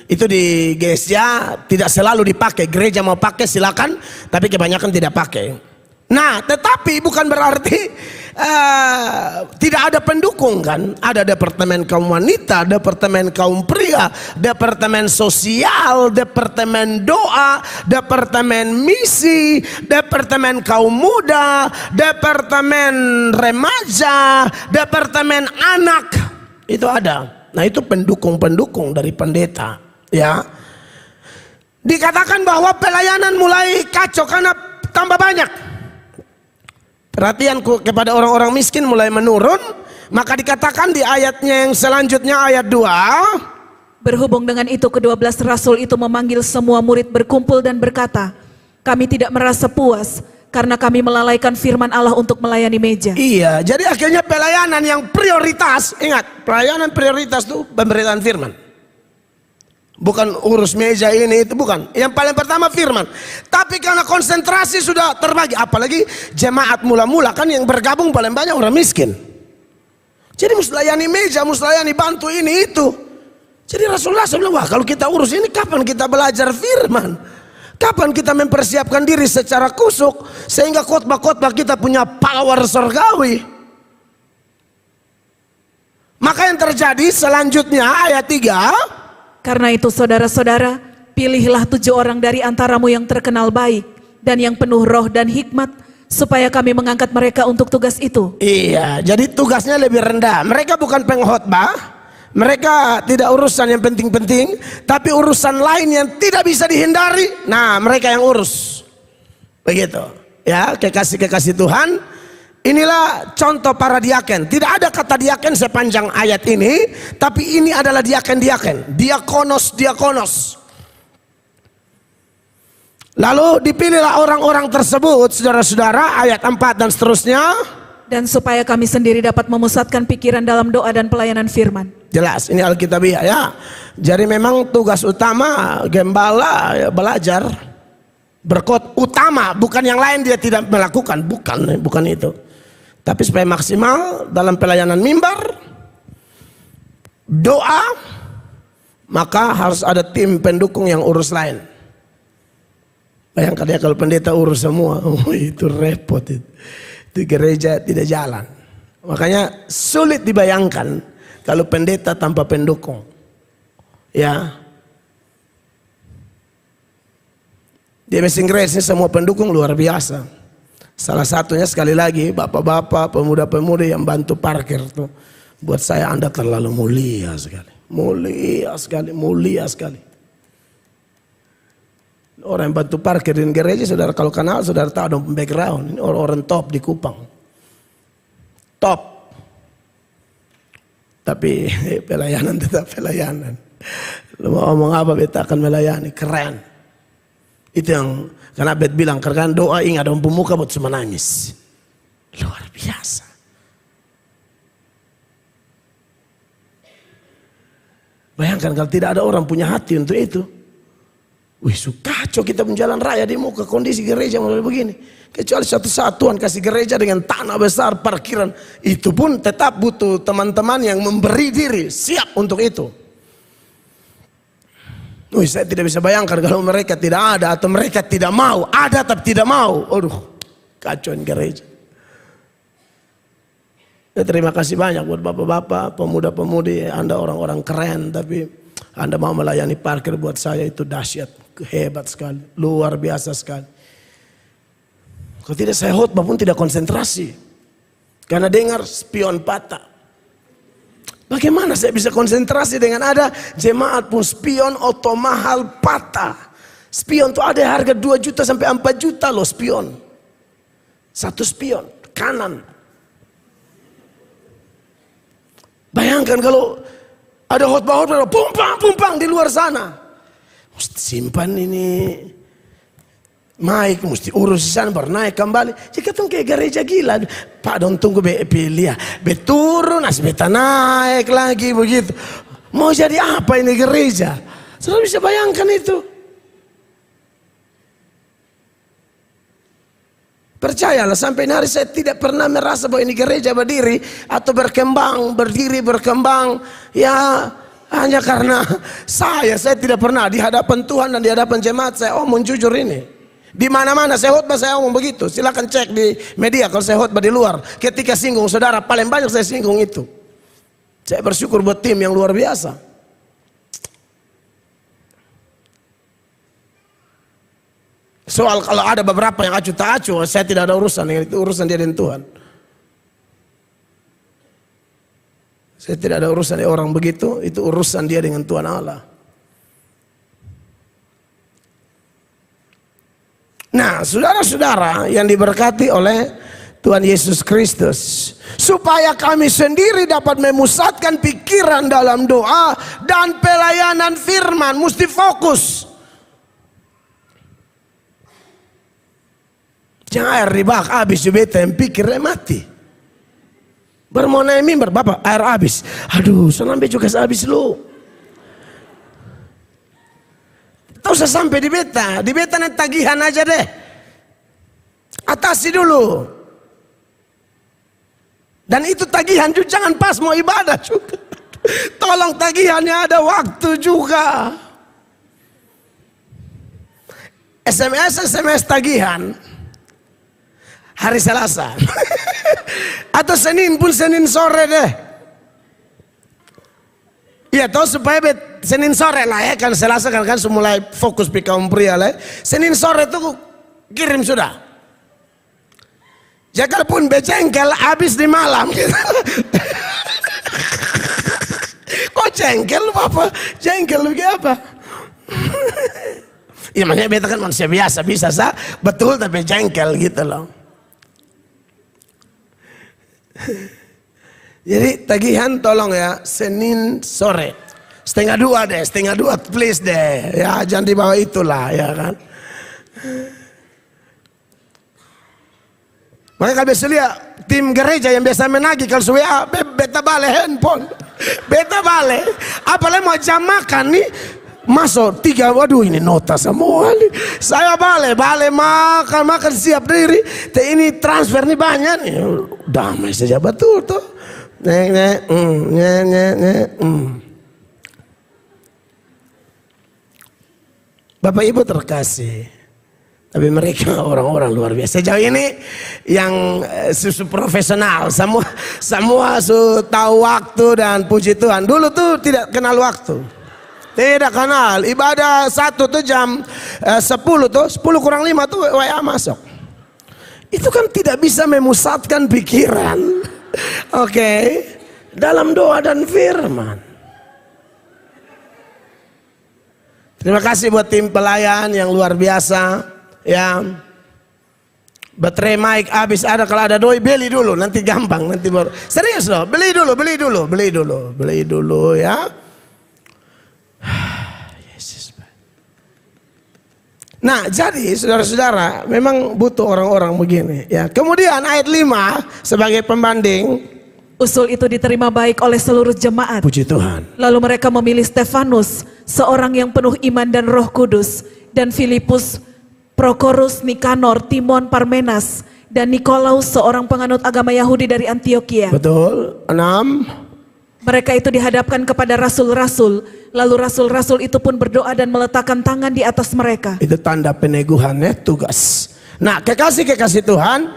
Itu di gereja tidak selalu dipakai. Gereja mau pakai silakan, tapi kebanyakan tidak pakai. Nah, tetapi bukan berarti tidak ada pendukung kan. Ada departemen kaum wanita, departemen kaum pria, departemen sosial, departemen doa, departemen misi, departemen kaum muda, departemen remaja, departemen anak. Itu ada. Nah, itu pendukung-pendukung dari pendeta, ya. Dikatakan bahwa pelayanan mulai kacau karena tambah banyak. Perhatianku kepada orang-orang miskin mulai menurun. Maka dikatakan di ayatnya yang selanjutnya, ayat 2. Berhubung dengan itu ke-12 rasul itu memanggil semua murid berkumpul dan berkata, kami tidak merasa puas karena kami melalaikan firman Allah untuk melayani meja. Iya, jadi akhirnya pelayanan yang prioritas, ingat, pelayanan prioritas itu pemberitaan firman. Bukan urus meja ini itu, bukan. Yang paling pertama firman. Tapi karena konsentrasi sudah terbagi, apalagi jemaat mula-mula kan yang bergabung paling banyak orang miskin. Jadi mesti layani meja, mesti layani bantu ini itu. Jadi Rasulullah bilang, wah kalau kita urus ini kapan kita belajar firman? Kapan kita mempersiapkan diri secara kusuk sehingga khotbah-khotbah kita punya power surgawi? Maka yang terjadi selanjutnya ayat 3. Karena itu saudara-saudara, pilihlah 7 orang dari antaramu yang terkenal baik dan yang penuh roh dan hikmat, supaya kami mengangkat mereka untuk tugas itu. Iya, jadi tugasnya lebih rendah. Mereka bukan pengkhotbah, mereka tidak urusan yang penting-penting, tapi urusan lain yang tidak bisa dihindari. Nah, mereka yang urus. Begitu. Ya, kekasih-kekasih Tuhan. Inilah contoh para diaken. Tidak ada kata diaken sepanjang ayat ini, tapi ini adalah diaken-diaken, diakonos. Lalu dipilihlah orang-orang tersebut, saudara-saudara, ayat 4 dan seterusnya. Dan supaya kami sendiri dapat memusatkan pikiran dalam doa dan pelayanan firman. Jelas, ini Alkitabiah ya. Jadi memang tugas utama gembala ya, belajar berkhotbah utama, bukan yang lain dia tidak melakukan, bukan itu. Tapi supaya maksimal dalam pelayanan mimbar, doa, maka harus ada tim pendukung yang urus lain. Bayangkan ya kalau pendeta urus semua, itu repot itu. Itu gereja tidak jalan. Makanya sulit dibayangkan kalau pendeta tanpa pendukung. Ya. Di Amazing Grace ini semua pendukung luar biasa. Salah satunya sekali lagi bapak-bapak, pemuda-pemudi yang bantu parkir tuh. Buat saya Anda terlalu mulia sekali. Mulia sekali. Orang yang bantu parkir di gereja, saudara kalau kenal, saudara tahu dong background. Ini orang-orang top di Kupang. Top. Tapi pelayanan tetap pelayanan. Lu mau ngomong apa beta akan melayani, keren. Itu yang karena Bet bilang, karena doa ingat dong pemuka buat cuma nangis. Luar biasa. Bayangkan kalau tidak ada orang punya hati untuk itu. Wih, kacau kita menjalan raya di muka kondisi gereja mulai begini. Kecuali suatu saat Tuhan kasih gereja dengan tanah besar, parkiran. Itu pun tetap butuh teman-teman yang memberi diri, siap untuk itu. Wih, saya tidak bisa bayangkan kalau mereka tidak ada atau mereka tidak mau. Ada tapi tidak mau. Aduh, kacauin gereja. Ya, terima kasih banyak buat bapak-bapak, pemuda-pemudi. Anda orang-orang keren, tapi Anda mau melayani parkir buat saya itu dahsyat. Hebat sekali, luar biasa sekali. Kalau tidak saya khotbah pun tidak konsentrasi. Karena dengar spion patah. Bagaimana saya bisa konsentrasi dengan ada jemaat pun spion auto mahal patah. Spion tuh ada harga 2 juta sampai 4 juta loh spion. Satu spion kanan. Bayangkan kalau ada khotbah-khotbah pumpang di luar sana. Mesti simpan ini mic, mesti urus di sana baru naik kembali. Jika tuh kayak gereja gila. Pak dong tunggu pilih ya. Beturun, beta naik lagi begitu. Mau jadi apa ini gereja? Saudara bisa bayangkan itu. Percayalah, sampai hari saya tidak pernah merasa bahwa ini gereja berdiri atau berkembang, berdiri, berkembang. Ya hanya karena saya tidak pernah di hadapan Tuhan dan di hadapan jemaat saya omong jujur ini. Di mana-mana saya khotbah saya omong begitu. Silakan cek di media kalau saya khotbah di luar. Ketika singgung saudara, paling banyak saya singgung itu. Saya bersyukur buat tim yang luar biasa. Soal kalau ada beberapa yang acuh tak acuh, saya tidak ada urusan dengan itu, urusan dia dengan Tuhan. Saya tidak ada urusan dengan orang begitu, itu urusan dia dengan Tuhan Allah. Nah, saudara-saudara yang diberkati oleh Tuhan Yesus Kristus, supaya kami sendiri dapat memusatkan pikiran dalam doa dan pelayanan firman, mesti fokus. Jangan air di bak habis beta yang pikirnya mati. Bermonai mimbar, bapak air habis. Aduh, sampai juga habis lu. Tahu saya sampai di beta nanti tagihan aja deh. Atasi dulu. Dan itu tagihan juga jangan pas mau ibadah juga. Tolong tagihannya ada waktu juga. SMS tagihan hari Selasa atau Senin pun Senin sore deh. Ya tahu supaya Senin sore lah ya, kan Selasa kan mulai fokus di kaum pria lah. Senin sore tuh kirim sudah. Ya kalaupun becengkel habis di malam gitu. Kok jengkel apa? Jengkel begitu apa? Ya makanya beta kan manusia biasa, bisa sah betul tapi jengkel gitu loh. Jadi tagihan tolong ya Senin sore 1:30 deh, 1:30 please deh ya, jangan di bawah itulah ya kan. Makanya kalau biasa lihat tim gereja yang biasa menagih kalau WA beta bale handphone, beta bale apalagi mau jam makan nih masuk 3, waduh ini nota semua nih. Saya bale makan siap diri. Ini transfer nih banyak nih. Damai saja betul tuh. Bapak Ibu terkasih, tapi mereka orang-orang luar biasa. Sejauh ini yang susu profesional, semua tahu waktu dan puji Tuhan. Dulu tuh tidak kenal waktu. Tidak kenal, ibadah 1 tuh jam 10 tuh, 10 kurang 5 tuh WA masuk. Itu kan tidak bisa memusatkan pikiran. Oke, dalam doa dan firman. Terima kasih buat tim pelayan yang luar biasa. Ya, baterai mic habis ada, kalau ada doi beli dulu, nanti gampang, nanti baru. Serius loh, beli dulu ya. Nah jadi saudara-saudara memang butuh orang-orang begini ya. Kemudian ayat 5 sebagai pembanding. Usul itu diterima baik oleh seluruh jemaat. Puji Tuhan. Lalu mereka memilih Stefanus, seorang yang penuh iman dan Roh Kudus, dan Filipus, Prokorus, Nikanor, Timon, Parmenas, dan Nikolaus, seorang penganut agama Yahudi dari Antioquia. Betul. 6. Mereka itu dihadapkan kepada rasul-rasul, lalu rasul-rasul itu pun berdoa dan meletakkan tangan di atas mereka. Itu tanda peneguhannya tugas. Nah kekasih Tuhan,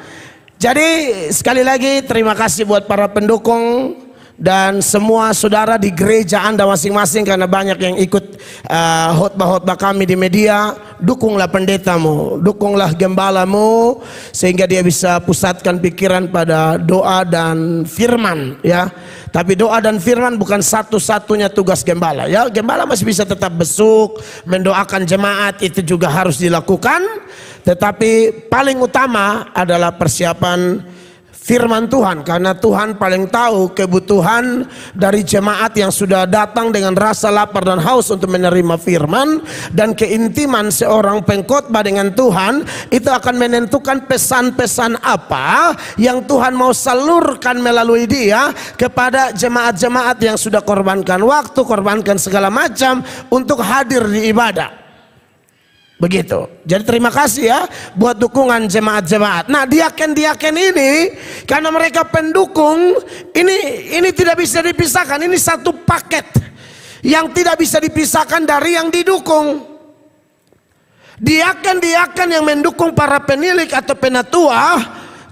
jadi sekali lagi terima kasih buat para pendukung dan semua saudara di gereja Anda masing-masing, karena banyak yang ikut khotbah-khotbah kami di media. Dukunglah pendetamu, dukunglah gembalamu sehingga dia bisa pusatkan pikiran pada doa dan firman ya. Tapi doa dan firman bukan satu-satunya tugas gembala ya. Gembala masih bisa tetap besuk, mendoakan jemaat, itu juga harus dilakukan. Tetapi paling utama adalah persiapan firman Tuhan, karena Tuhan paling tahu kebutuhan dari jemaat yang sudah datang dengan rasa lapar dan haus untuk menerima firman, dan keintiman seorang pengkhotbah dengan Tuhan itu akan menentukan pesan-pesan apa yang Tuhan mau salurkan melalui dia kepada jemaat-jemaat yang sudah korbankan waktu, korbankan segala macam untuk hadir di ibadah. Begitu. Jadi terima kasih ya buat dukungan jemaat-jemaat. Nah, diaken-diaken ini karena mereka pendukung, ini tidak bisa dipisahkan. Ini satu paket yang tidak bisa dipisahkan dari yang didukung. Diaken-diaken yang mendukung para penilik atau penatua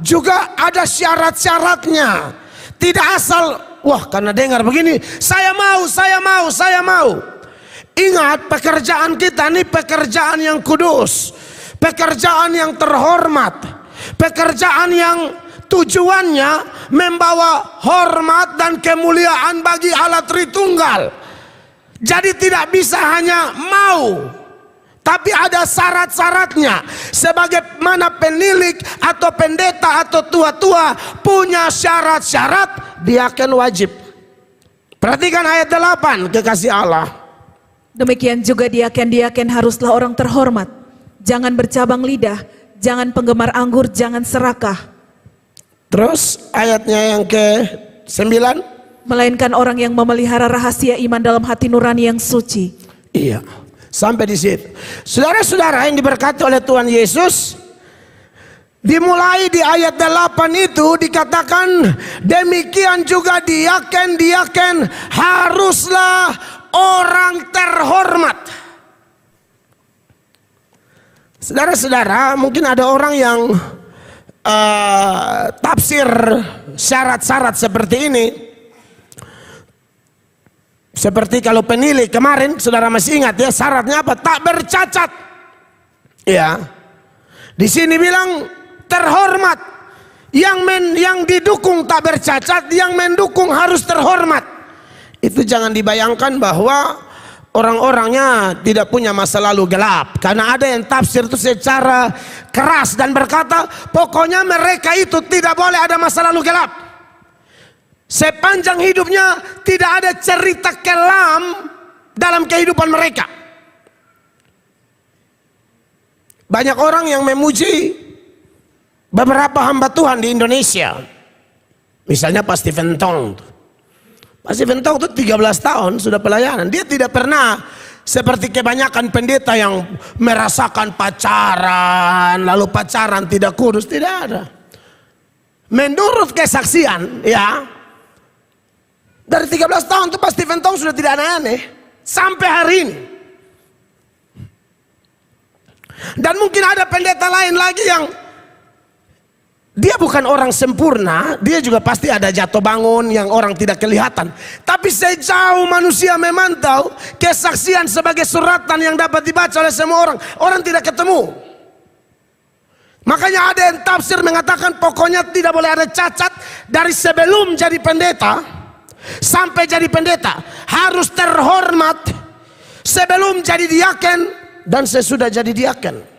juga ada syarat-syaratnya. Tidak asal, wah karena dengar begini, saya mau. Ingat, pekerjaan kita ini pekerjaan yang kudus, pekerjaan yang terhormat, pekerjaan yang tujuannya membawa hormat dan kemuliaan bagi Allah Tritunggal. Jadi tidak bisa hanya mau, tapi ada syarat-syaratnya. Sebagaimana penilik atau pendeta atau tua-tua punya syarat-syarat, diaken wajib. Perhatikan ayat 8, kekasih Allah. Demikian juga diaken-diaken haruslah orang terhormat, jangan bercabang lidah, jangan penggemar anggur, jangan serakah. Terus ayatnya yang ke-9, melainkan orang yang memelihara rahasia iman dalam hati nurani yang suci. Iya, sampai di situ. Saudara-saudara yang diberkati oleh Tuhan Yesus, dimulai di ayat 8 itu dikatakan demikian juga diaken haruslah orang terhormat. Saudara-saudara, mungkin ada orang yang tafsir syarat-syarat seperti ini. Seperti kalau penilik kemarin, saudara masih ingat ya, syaratnya apa? Tak bercacat. Ya. Di sini bilang terhormat. Yang didukung tak bercacat, yang mendukung harus terhormat. Itu jangan dibayangkan bahwa orang-orangnya tidak punya masa lalu gelap. Karena ada yang tafsir itu secara keras dan berkata pokoknya mereka itu tidak boleh ada masa lalu gelap. Sepanjang hidupnya tidak ada cerita kelam dalam kehidupan mereka. Banyak orang yang memuji beberapa hamba Tuhan di Indonesia. Misalnya Pak Stephen Tong. Pak Stephen Tong itu 13 tahun sudah pelayanan. Dia tidak pernah seperti kebanyakan pendeta yang merasakan pacaran, lalu pacaran tidak kudus, tidak ada. Menurut kesaksian ya, dari 13 tahun itu Pak Stephen Tong sudah tidak aneh-aneh sampai hari ini. Dan mungkin ada pendeta lain lagi yang dia bukan orang sempurna, dia juga pasti ada jatuh bangun yang orang tidak kelihatan. Tapi sejauh manusia memantau, kesaksian sebagai suratan yang dapat dibaca oleh semua orang tidak ketemu. Makanya ada yang tafsir mengatakan pokoknya tidak boleh ada cacat dari sebelum jadi pendeta sampai jadi pendeta. Harus terhormat sebelum jadi diaken dan sesudah jadi diaken.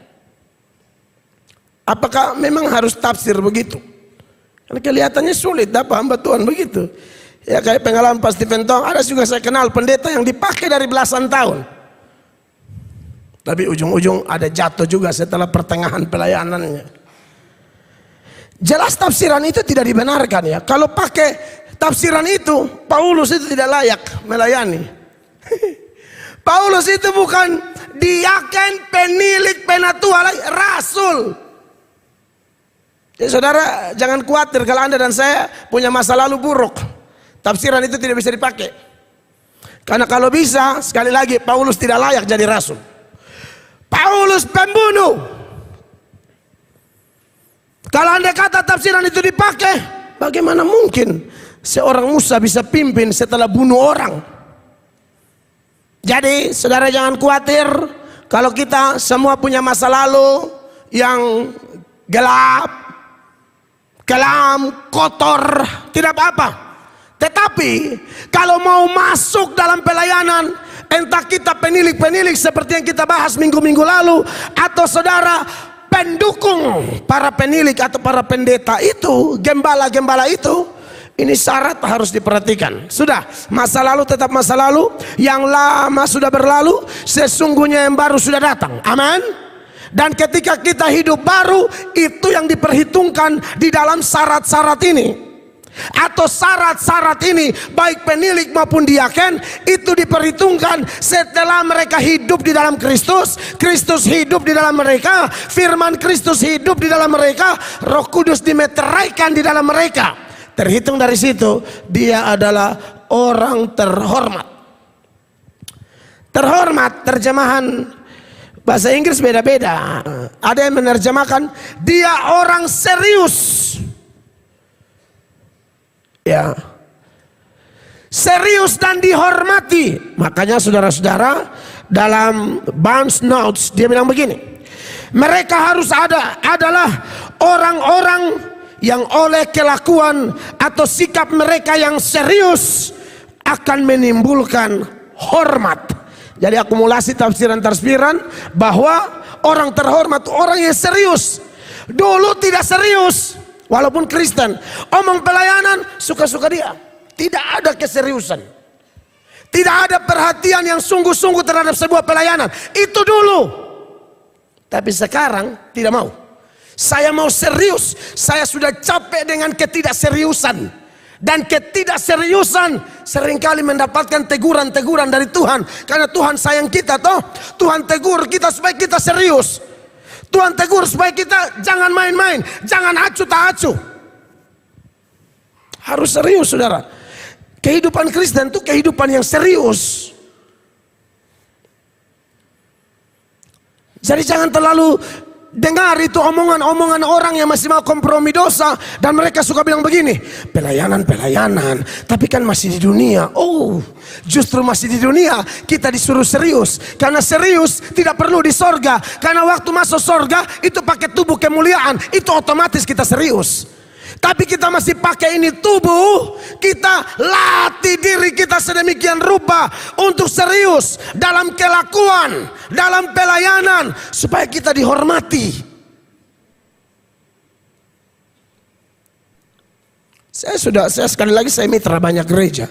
Apakah memang harus tafsir begitu? Karena kelihatannya sulit dapat hamba Tuhan begitu. Ya kayak pengalaman Pak Stephen Tong, ada juga saya kenal pendeta yang dipakai dari belasan tahun. Tapi ujung-ujung ada jatuh juga setelah pertengahan pelayanannya. Jelas tafsiran itu tidak dibenarkan ya. Kalau pakai tafsiran itu, Paulus itu tidak layak melayani. Paulus itu bukan diaken, penilik, penatua, rasul. Jadi saudara jangan khawatir kalau Anda dan saya punya masa lalu buruk. Tafsiran itu tidak bisa dipakai. Karena kalau bisa, sekali lagi Paulus tidak layak jadi rasul. Paulus pembunuh. Kalau Anda kata tafsiran itu dipakai, bagaimana mungkin seorang Musa bisa pimpin setelah bunuh orang? Jadi saudara jangan khawatir kalau kita semua punya masa lalu yang gelap, kelam, kotor, tidak apa-apa. Tetapi kalau mau masuk dalam pelayanan, entah kita penilik-penilik seperti yang kita bahas minggu-minggu lalu, atau saudara pendukung para penilik atau para pendeta itu, gembala-gembala itu, ini syarat harus diperhatikan. Sudah, masa lalu tetap masa lalu, yang lama sudah berlalu, sesungguhnya yang baru sudah datang. Amin. Dan ketika kita hidup baru, itu yang diperhitungkan di dalam syarat-syarat ini. Atau syarat-syarat ini, baik penilik maupun diaken, itu diperhitungkan setelah mereka hidup di dalam Kristus, Kristus hidup di dalam mereka, firman Kristus hidup di dalam mereka, Roh Kudus dimeteraikan di dalam mereka. Terhitung dari situ, dia adalah orang terhormat. Terhormat, terjemahan bahasa Inggris beda-beda. Ada yang menerjemahkan dia orang serius. Ya, serius dan dihormati. Makanya saudara-saudara, dalam Barnes Notes dia bilang begini, mereka harus adalah orang-orang yang oleh kelakuan atau sikap mereka yang serius akan menimbulkan hormat. Jadi akumulasi tafsiran-tafsiran bahwa orang terhormat orang yang serius. Dulu tidak serius, walaupun Kristen, omong pelayanan suka-suka dia, tidak ada keseriusan, tidak ada perhatian yang sungguh-sungguh terhadap sebuah pelayanan. Itu dulu. Tapi sekarang tidak mau. Saya mau serius. Saya sudah capek dengan ketidakseriusan. Dan ketidakseriusan seringkali mendapatkan teguran-teguran dari Tuhan. Karena Tuhan sayang kita toh. Tuhan tegur kita supaya kita serius. Tuhan tegur supaya kita jangan main-main, jangan acuh tak acuh. Harus serius, saudara. Kehidupan Kristen itu kehidupan yang serius. Jadi jangan terlalu dengar itu omongan-omongan orang yang masih mau kompromi dosa. Dan mereka suka bilang begini, pelayanan, tapi kan masih di dunia. Oh, justru masih di dunia kita disuruh serius. Karena serius tidak perlu di sorga. Karena waktu masuk sorga itu pakai tubuh kemuliaan, itu otomatis kita serius. Tapi kita masih pakai ini tubuh, kita latih diri kita sedemikian rupa untuk serius dalam kelakuan, dalam pelayanan, supaya kita dihormati. Saya sekali lagi saya mitra banyak gereja.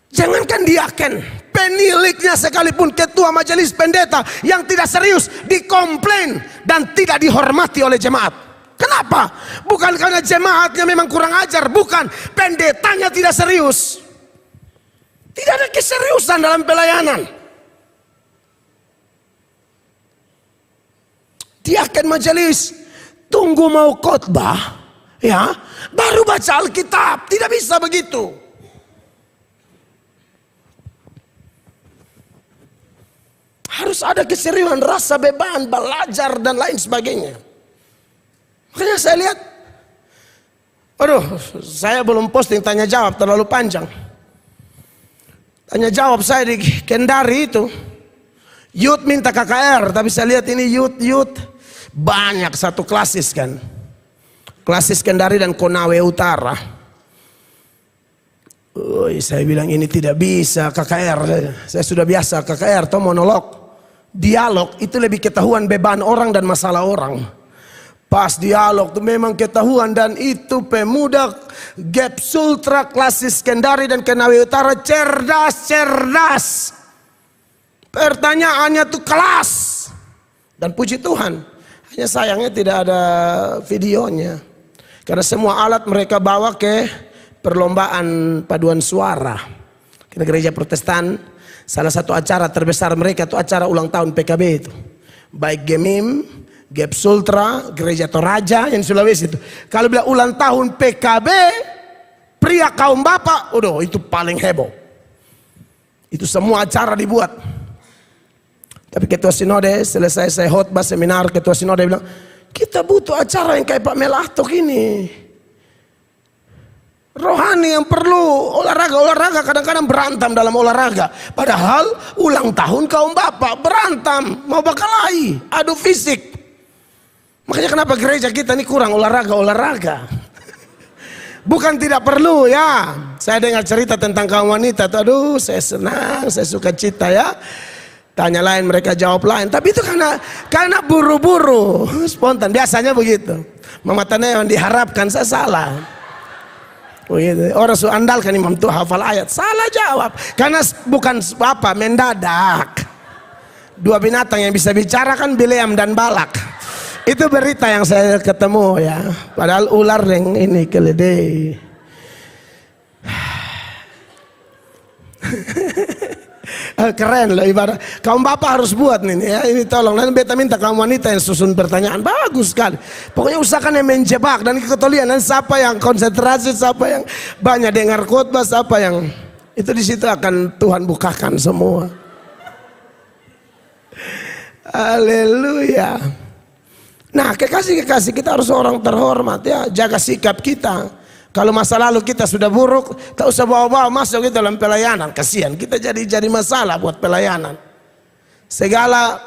Jangankan diaken, peniliknya sekalipun, ketua majelis pendeta yang tidak serius dikomplain dan tidak dihormati oleh jemaat. Kenapa? Bukan karena jemaatnya memang kurang ajar, bukan, pendetanya tidak serius. Tidak ada keseriusan dalam pelayanan. Diaken majelis tunggu mau khotbah, ya, baru baca Alkitab. Tidak bisa begitu. Harus ada keseriusan, rasa beban, belajar dan lain sebagainya. Makanya saya lihat, aduh, saya belum posting tanya jawab, terlalu panjang. Tanya jawab saya di Kendari itu, youth minta KKR, tapi saya lihat ini youth banyak, satu klasis kan, klasis Kendari dan Konawe Utara. Saya bilang ini tidak bisa KKR, saya sudah biasa KKR, toh monolog, dialog itu lebih ketahuan beban orang dan masalah orang. Pas dialog itu memang ketahuan, dan itu pemuda Gap Sultra klasis Kendari dan Konawe Utara cerdas. Pertanyaannya tuh kelas. Dan puji Tuhan, hanya sayangnya tidak ada videonya. Karena semua alat mereka bawa ke perlombaan paduan suara. Karena gereja Protestan, salah satu acara terbesar mereka itu acara ulang tahun PKB itu. Baik Gemim, Gap Sultra, Gereja Toraja yang Sulawesi itu. Kalau bilang ulang tahun PKB, pria kaum bapak, itu paling heboh. Itu semua acara dibuat. Tapi ketua sinode, selesai saya khotbah seminar, ketua sinode bilang, kita butuh acara yang kayak Pak Melatok ini. Rohani yang perlu olahraga kadang-kadang berantem dalam olahraga. Padahal ulang tahun kaum bapak berantem, mau berkelahi, adu fisik. Makanya kenapa gereja kita ini kurang olahraga. Bukan tidak perlu ya. Saya dengar cerita tentang kaum wanita, aduh saya senang, saya suka cita ya. Tanya lain, mereka jawab lain. Tapi itu karena buru-buru, spontan. Biasanya begitu. Mama Tana yang diharapkan, saya salah. Begitu. Orang sudah andalkan imam tuh hafal ayat, salah jawab. Karena bukan apa, mendadak. Dua binatang yang bisa bicara kan Bileam dan Balak. Itu berita yang saya ketemu ya. Padahal ular yang ini keledai. Keren loh ibarat. Kaum bapak harus buat nih ya. Ini tolong. Nanti beta minta kaum wanita yang susun pertanyaan. Bagus sekali. Pokoknya usahakan yang menjebak dan ketolian. Dan siapa yang konsentrasi, siapa yang banyak dengar khotbah, siapa yang itu di situ akan Tuhan bukakan semua. Haleluya. Nah, kekasih-kekasih kita harus orang terhormat ya. Jaga sikap kita. Kalau masa lalu kita sudah buruk, tak usah bawa-bawa masuk ke dalam pelayanan. Kasihan, kita jadi masalah buat pelayanan. Segala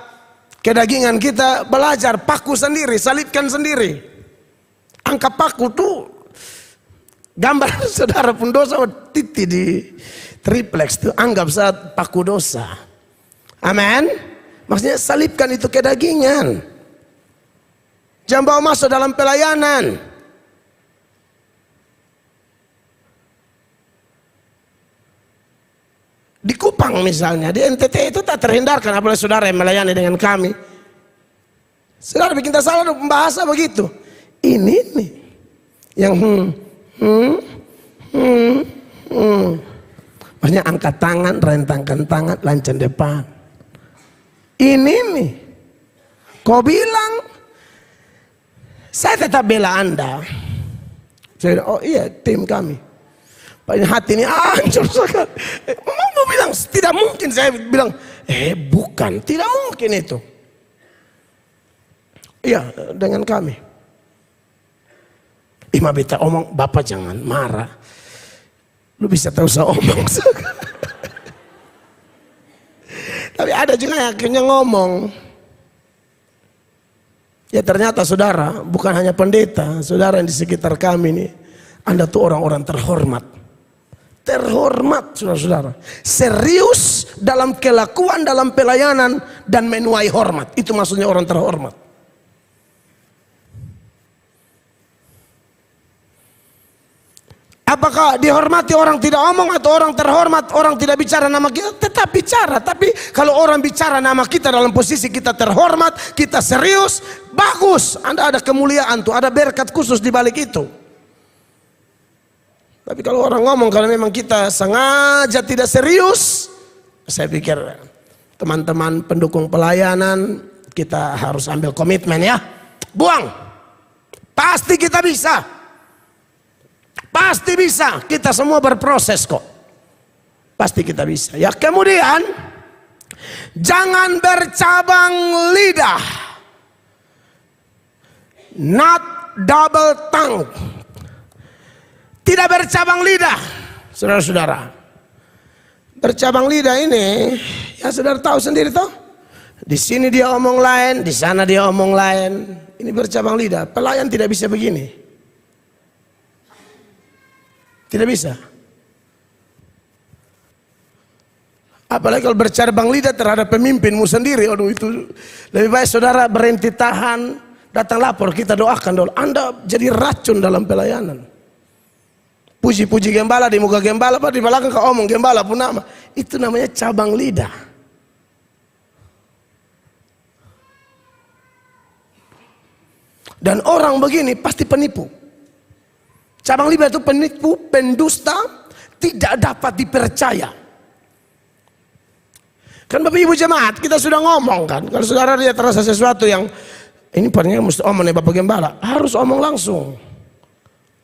kedagingan kita belajar, paku sendiri, salibkan sendiri. Angka paku tuh gambar saudara pun dosa, titik di triplex tuh anggap saat paku dosa. Amin. Maksudnya salibkan itu kedagingan. Jangan bawa masuk dalam pelayanan. Di Kupang misalnya, di NTT itu tak terhindarkan apalagi saudara yang melayani dengan kami. Saudara bikin tak salah bahasa begitu. Ini nih yang maksudnya angkat tangan, rentangkan tangan, lancang depan. Ini nih, kau bilang saya tetap bela Anda. Saya bilang, oh iya tim kami. Hati ini hancur sekali. Mau bilang tidak mungkin, saya bilang bukan, tidak mungkin itu. Iya dengan kami. Ima beta omong, bapak jangan marah. Lu bisa tahu saya omong. Tapi ada juga yang akhirnya ngomong. Ya ternyata saudara, bukan hanya pendeta, saudara yang di sekitar kami nih, Anda tuh orang-orang terhormat. Terhormat saudara-saudara. Serius dalam kelakuan, dalam pelayanan, dan menuai hormat. Itu maksudnya orang terhormat. Apakah dihormati orang tidak omong atau orang terhormat, orang tidak bicara nama kita? Tetap bicara. Tapi kalau orang bicara nama kita dalam posisi kita terhormat, kita serius, bagus. Anda ada kemuliaan tuh, ada berkat khusus di balik itu. Tapi kalau orang ngomong kalau memang kita sengaja tidak serius, saya pikir teman-teman pendukung pelayanan kita harus ambil komitmen ya. Buang. Pasti kita bisa. Pasti bisa. Kita semua berproses kok. Pasti kita bisa. Ya kemudian jangan bercabang lidah. Not double tongue. Tidak bercabang lidah, saudara-saudara. Bercabang lidah ini, ya saudara tahu sendiri toh. Di sini dia omong lain, di sana dia omong lain. Ini bercabang lidah. Pelayan tidak bisa begini. Tidak bisa. Apalagi kalau bercabang lidah terhadap pemimpinmu sendiri. Aduh itu lebih baik saudara berhenti tahan, datang lapor, kita doakan dulu. Anda jadi racun dalam pelayanan. Puji-puji gembala di muka gembala, di belakang kau omong gembala pun nama. Itu namanya cabang lidah. Dan orang begini pasti penipu. Cabang lidah itu penipu, pendusta, tidak dapat dipercaya. Kan Bapak Ibu jemaat, kita sudah ngomong kan. Kalau saudara dia terasa sesuatu yang ini pernah mesti omong nih Bapak Gembala, harus omong langsung.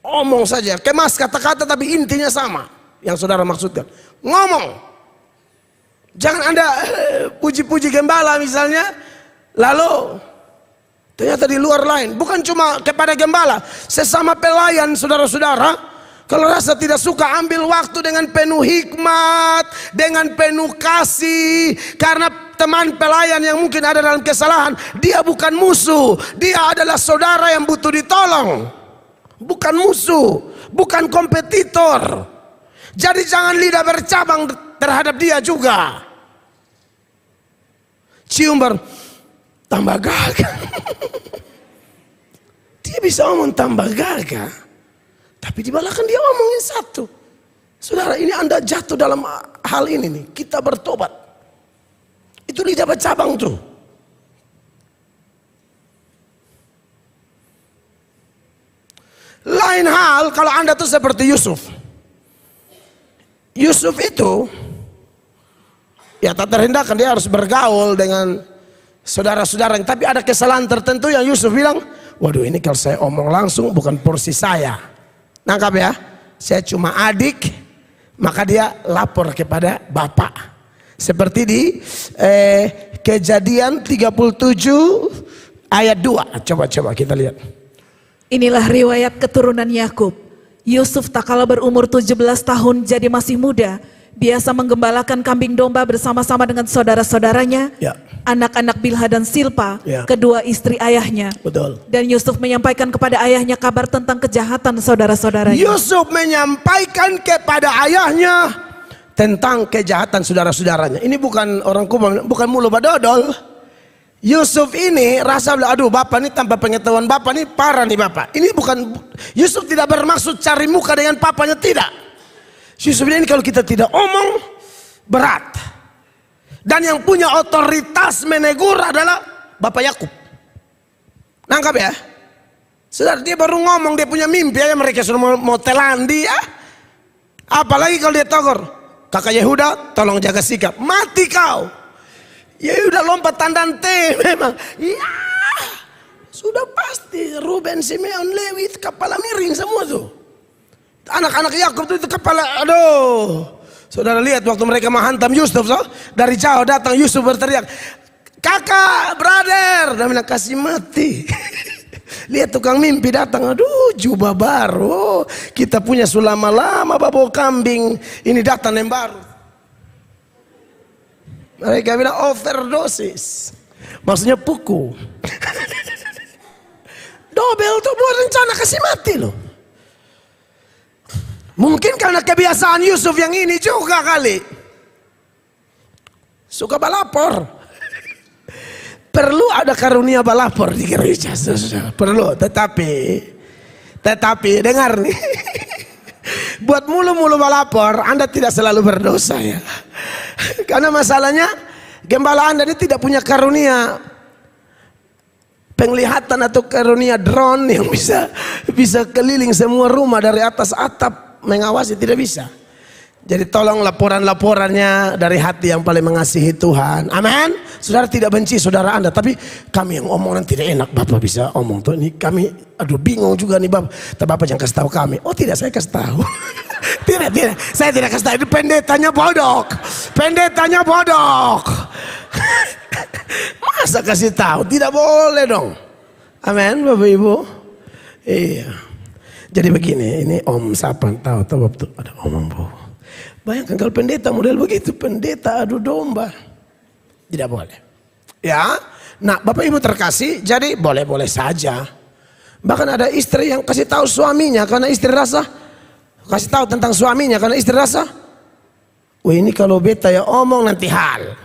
Omong saja, kemas kata-kata tapi intinya sama yang saudara maksudkan. Ngomong. Jangan Anda puji-puji gembala misalnya, lalu ternyata di luar lain. Bukan cuma kepada gembala, sesama pelayan saudara-saudara. Kalau rasa tidak suka, ambil waktu dengan penuh hikmat, dengan penuh kasih. Karena teman pelayan yang mungkin ada dalam kesalahan, dia bukan musuh, dia adalah saudara yang butuh ditolong. Bukan musuh, bukan kompetitor. Jadi jangan lidah bercabang terhadap dia juga. cium baru tambah gagah. Dia bisa omong tambah gagah, tapi di belakang dia omongin satu. Saudara, ini Anda jatuh dalam hal ini nih, kita bertobat. Itu lidah bercabang tuh. Lain hal kalau Anda tuh seperti Yusuf. Yusuf itu ya tak terhindarkan, dia harus bergaul dengan saudara-saudara. Tapi ada kesalahan tertentu yang Yusuf bilang, waduh ini kalau saya omong langsung bukan porsi saya. Nangkap ya, saya cuma adik, maka dia lapor kepada bapak. Seperti di Kejadian 37 ayat 2. Coba kita lihat. Inilah riwayat keturunan Yakub. Yusuf tak kala berumur 17 tahun jadi masih muda, biasa menggembalakan kambing domba bersama-sama dengan saudara-saudaranya, Ya. anak-anak Bilha dan Silpa, Ya. kedua istri ayahnya. Betul. Dan Yusuf menyampaikan kepada ayahnya kabar tentang kejahatan saudara-saudaranya. Yusuf menyampaikan kepada ayahnya tentang kejahatan saudara-saudaranya. Ini bukan orang kumpul, bukan mulu badodol. Yusuf ini rasa bilang, aduh bapak ini tanpa pengetahuan bapak ini parah nih bapak. Ini bukan, Yusuf tidak bermaksud cari muka dengan papanya, tidak. Yusuf ini kalau kita tidak omong berat. Dan yang punya otoritas menegur adalah Bapak Yakub. Nangkap ya? Saudara, dia baru ngomong dia punya mimpi aja mereka sudah mau telan dia. Apalagi kalau dia tegur, kakak Yehuda tolong jaga sikap, mati kau. Yehuda lompat tandan teh memang. Ya, sudah pasti Ruben, Simeon, Lewi kepala miring semua tuh. Anak-anak Yakub itu kepala, aduh. Saudara lihat waktu mereka menghantam Yusuf, so, dari jauh datang Yusuf berteriak, kakak, brother, dan bilang kasih mati. Lihat tukang mimpi datang, aduh jubah baru, kita punya sulama lama bawa kambing, ini datang yang baru. Mereka bilang overdosis, maksudnya puku. Dobel tuh buat rencana kasih mati loh. Mungkin karena kebiasaan Yusuf yang ini juga kali. Suka balapor. Perlu ada karunia balapor di gereja. Perlu, tetapi dengar nih. Buat mulu-mulu balapor, Anda tidak selalu berdosa ya. Karena masalahnya gembala Anda ini tidak punya karunia penglihatan atau karunia drone yang bisa keliling semua rumah dari atas atap mengawasi, tidak bisa. Jadi tolong laporan-laporannya dari hati yang paling mengasihi Tuhan. Amin. Saudara tidak benci saudara Anda, tapi kami yang omongan tidak enak. Bapak bisa omong tuh, ini kami aduh bingung juga nih Bapak. Tapi Bapak jangan kasih tahu kami. Oh tidak, saya kasih tahu. Tidak, saya tidak kasih tahu. Itu pendetanya bodoh. Pendetanya bodoh. Masa kasih tahu? Tidak boleh dong. Amin Bapak Ibu. Iya. Jadi begini, ini Om Sapan tahu betul ada omong bu. Bayangkan kalau pendeta model begitu, pendeta adu domba. Tidak boleh. Ya. Nah, Bapak Ibu terkasih, jadi boleh-boleh saja. Bahkan ada istri yang kasih tahu suaminya karena istri rasa, kasih tahu tentang suaminya karena istri rasa, wah ini kalau beta ya omong nanti hal.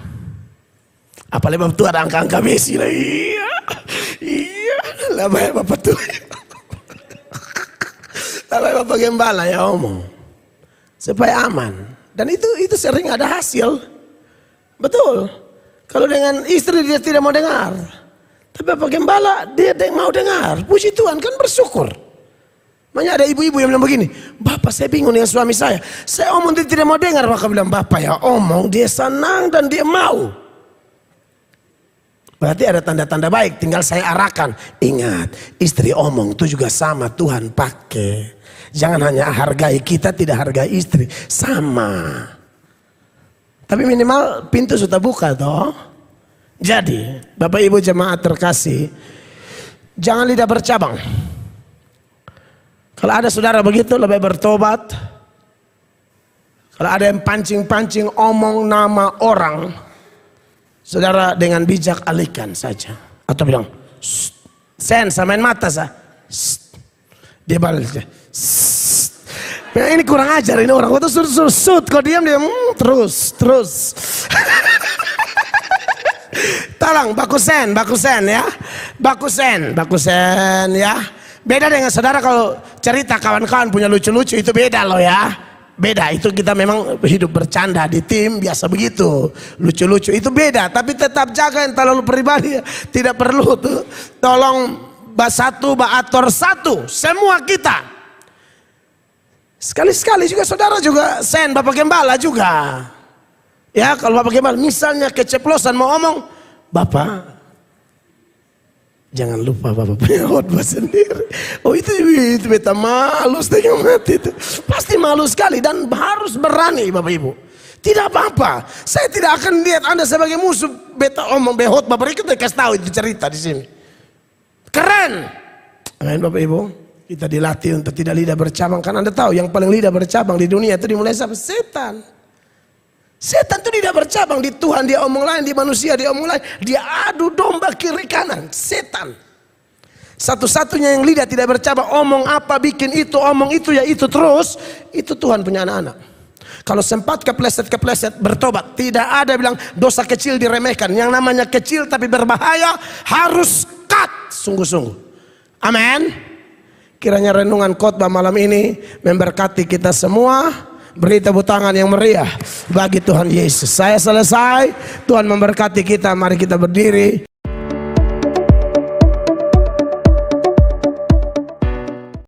Apalagi Bapak tuh ada angka-angka besi lah. Iya. Lah Bapak tuh. Lah Bapak gembala ya omong. Supaya aman. Dan itu sering ada hasil. Betul. Kalau dengan istri dia tidak mau dengar. Tapi Bapak gembala dia mau dengar. Puji Tuhan, kan bersyukur. Makanya ada ibu-ibu yang bilang begini, Bapak saya bingung dengan suami saya. Saya omong dia tidak mau dengar. Maka bilang, Bapak ya omong dia senang dan dia mau. Berarti ada tanda-tanda baik, tinggal saya arahkan. Ingat, istri omong itu juga sama Tuhan pakai. Jangan hanya hargai kita, tidak hargai istri. Sama. Tapi minimal pintu sudah buka toh. Jadi, Bapak Ibu jemaat terkasih, jangan lidah bercabang. Kalau ada saudara begitu, lebih bertobat. Kalau ada yang pancing-pancing omong nama orang, saudara dengan bijak alihkan saja. Atau bilang, sen samain mata sah. Dia balik. Nah, ini kurang ajar ini orang. Waktu suruh kau diam dia terus. Tolong bakusen ya. Bakusen ya. Beda dengan saudara kalau cerita kawan-kawan punya lucu-lucu, itu beda loh ya. Beda, itu kita memang hidup bercanda di tim biasa begitu. Lucu-lucu itu beda, tapi tetap jaga yang terlalu pribadi. Tidak perlu tuh. Tolong baator satu semua kita. Sekali-sekali juga saudara juga send Bapak Gembala juga. Ya, kalau Bapak Gembala misalnya keceplosan mau omong, Bapak jangan lupa Bapak punya khotbah sendiri. Oh itu beta malu setengah mati itu. Pasti malu sekali dan harus berani Bapak Ibu. Tidak apa-apa. Saya tidak akan lihat Anda sebagai musuh. Beta omong khotbah berikut kasih tahu itu cerita di sini. Keren. Amin Bapak Ibu. Kita dilatih untuk tidak lidah bercabang. Kan Anda tahu yang paling lidah bercabang di dunia itu dimulai sama setan. Setan itu lidah bercabang. Di Tuhan dia omong lain, di manusia dia omong lain. Dia adu domba kiri kanan. Setan. Satu-satunya yang lidah tidak bercabang. Omong apa, bikin itu, omong itu ya itu terus. Itu Tuhan punya anak-anak. Kalau sempat kepleset bertobat. Tidak ada bilang dosa kecil diremehkan. Yang namanya kecil tapi berbahaya harus cut. Sungguh-sungguh. Amin. Kiranya renungan khotbah malam ini memberkati kita semua. Beri tepuk tangan yang meriah bagi Tuhan Yesus. Saya selesai. Tuhan memberkati kita. Mari kita berdiri.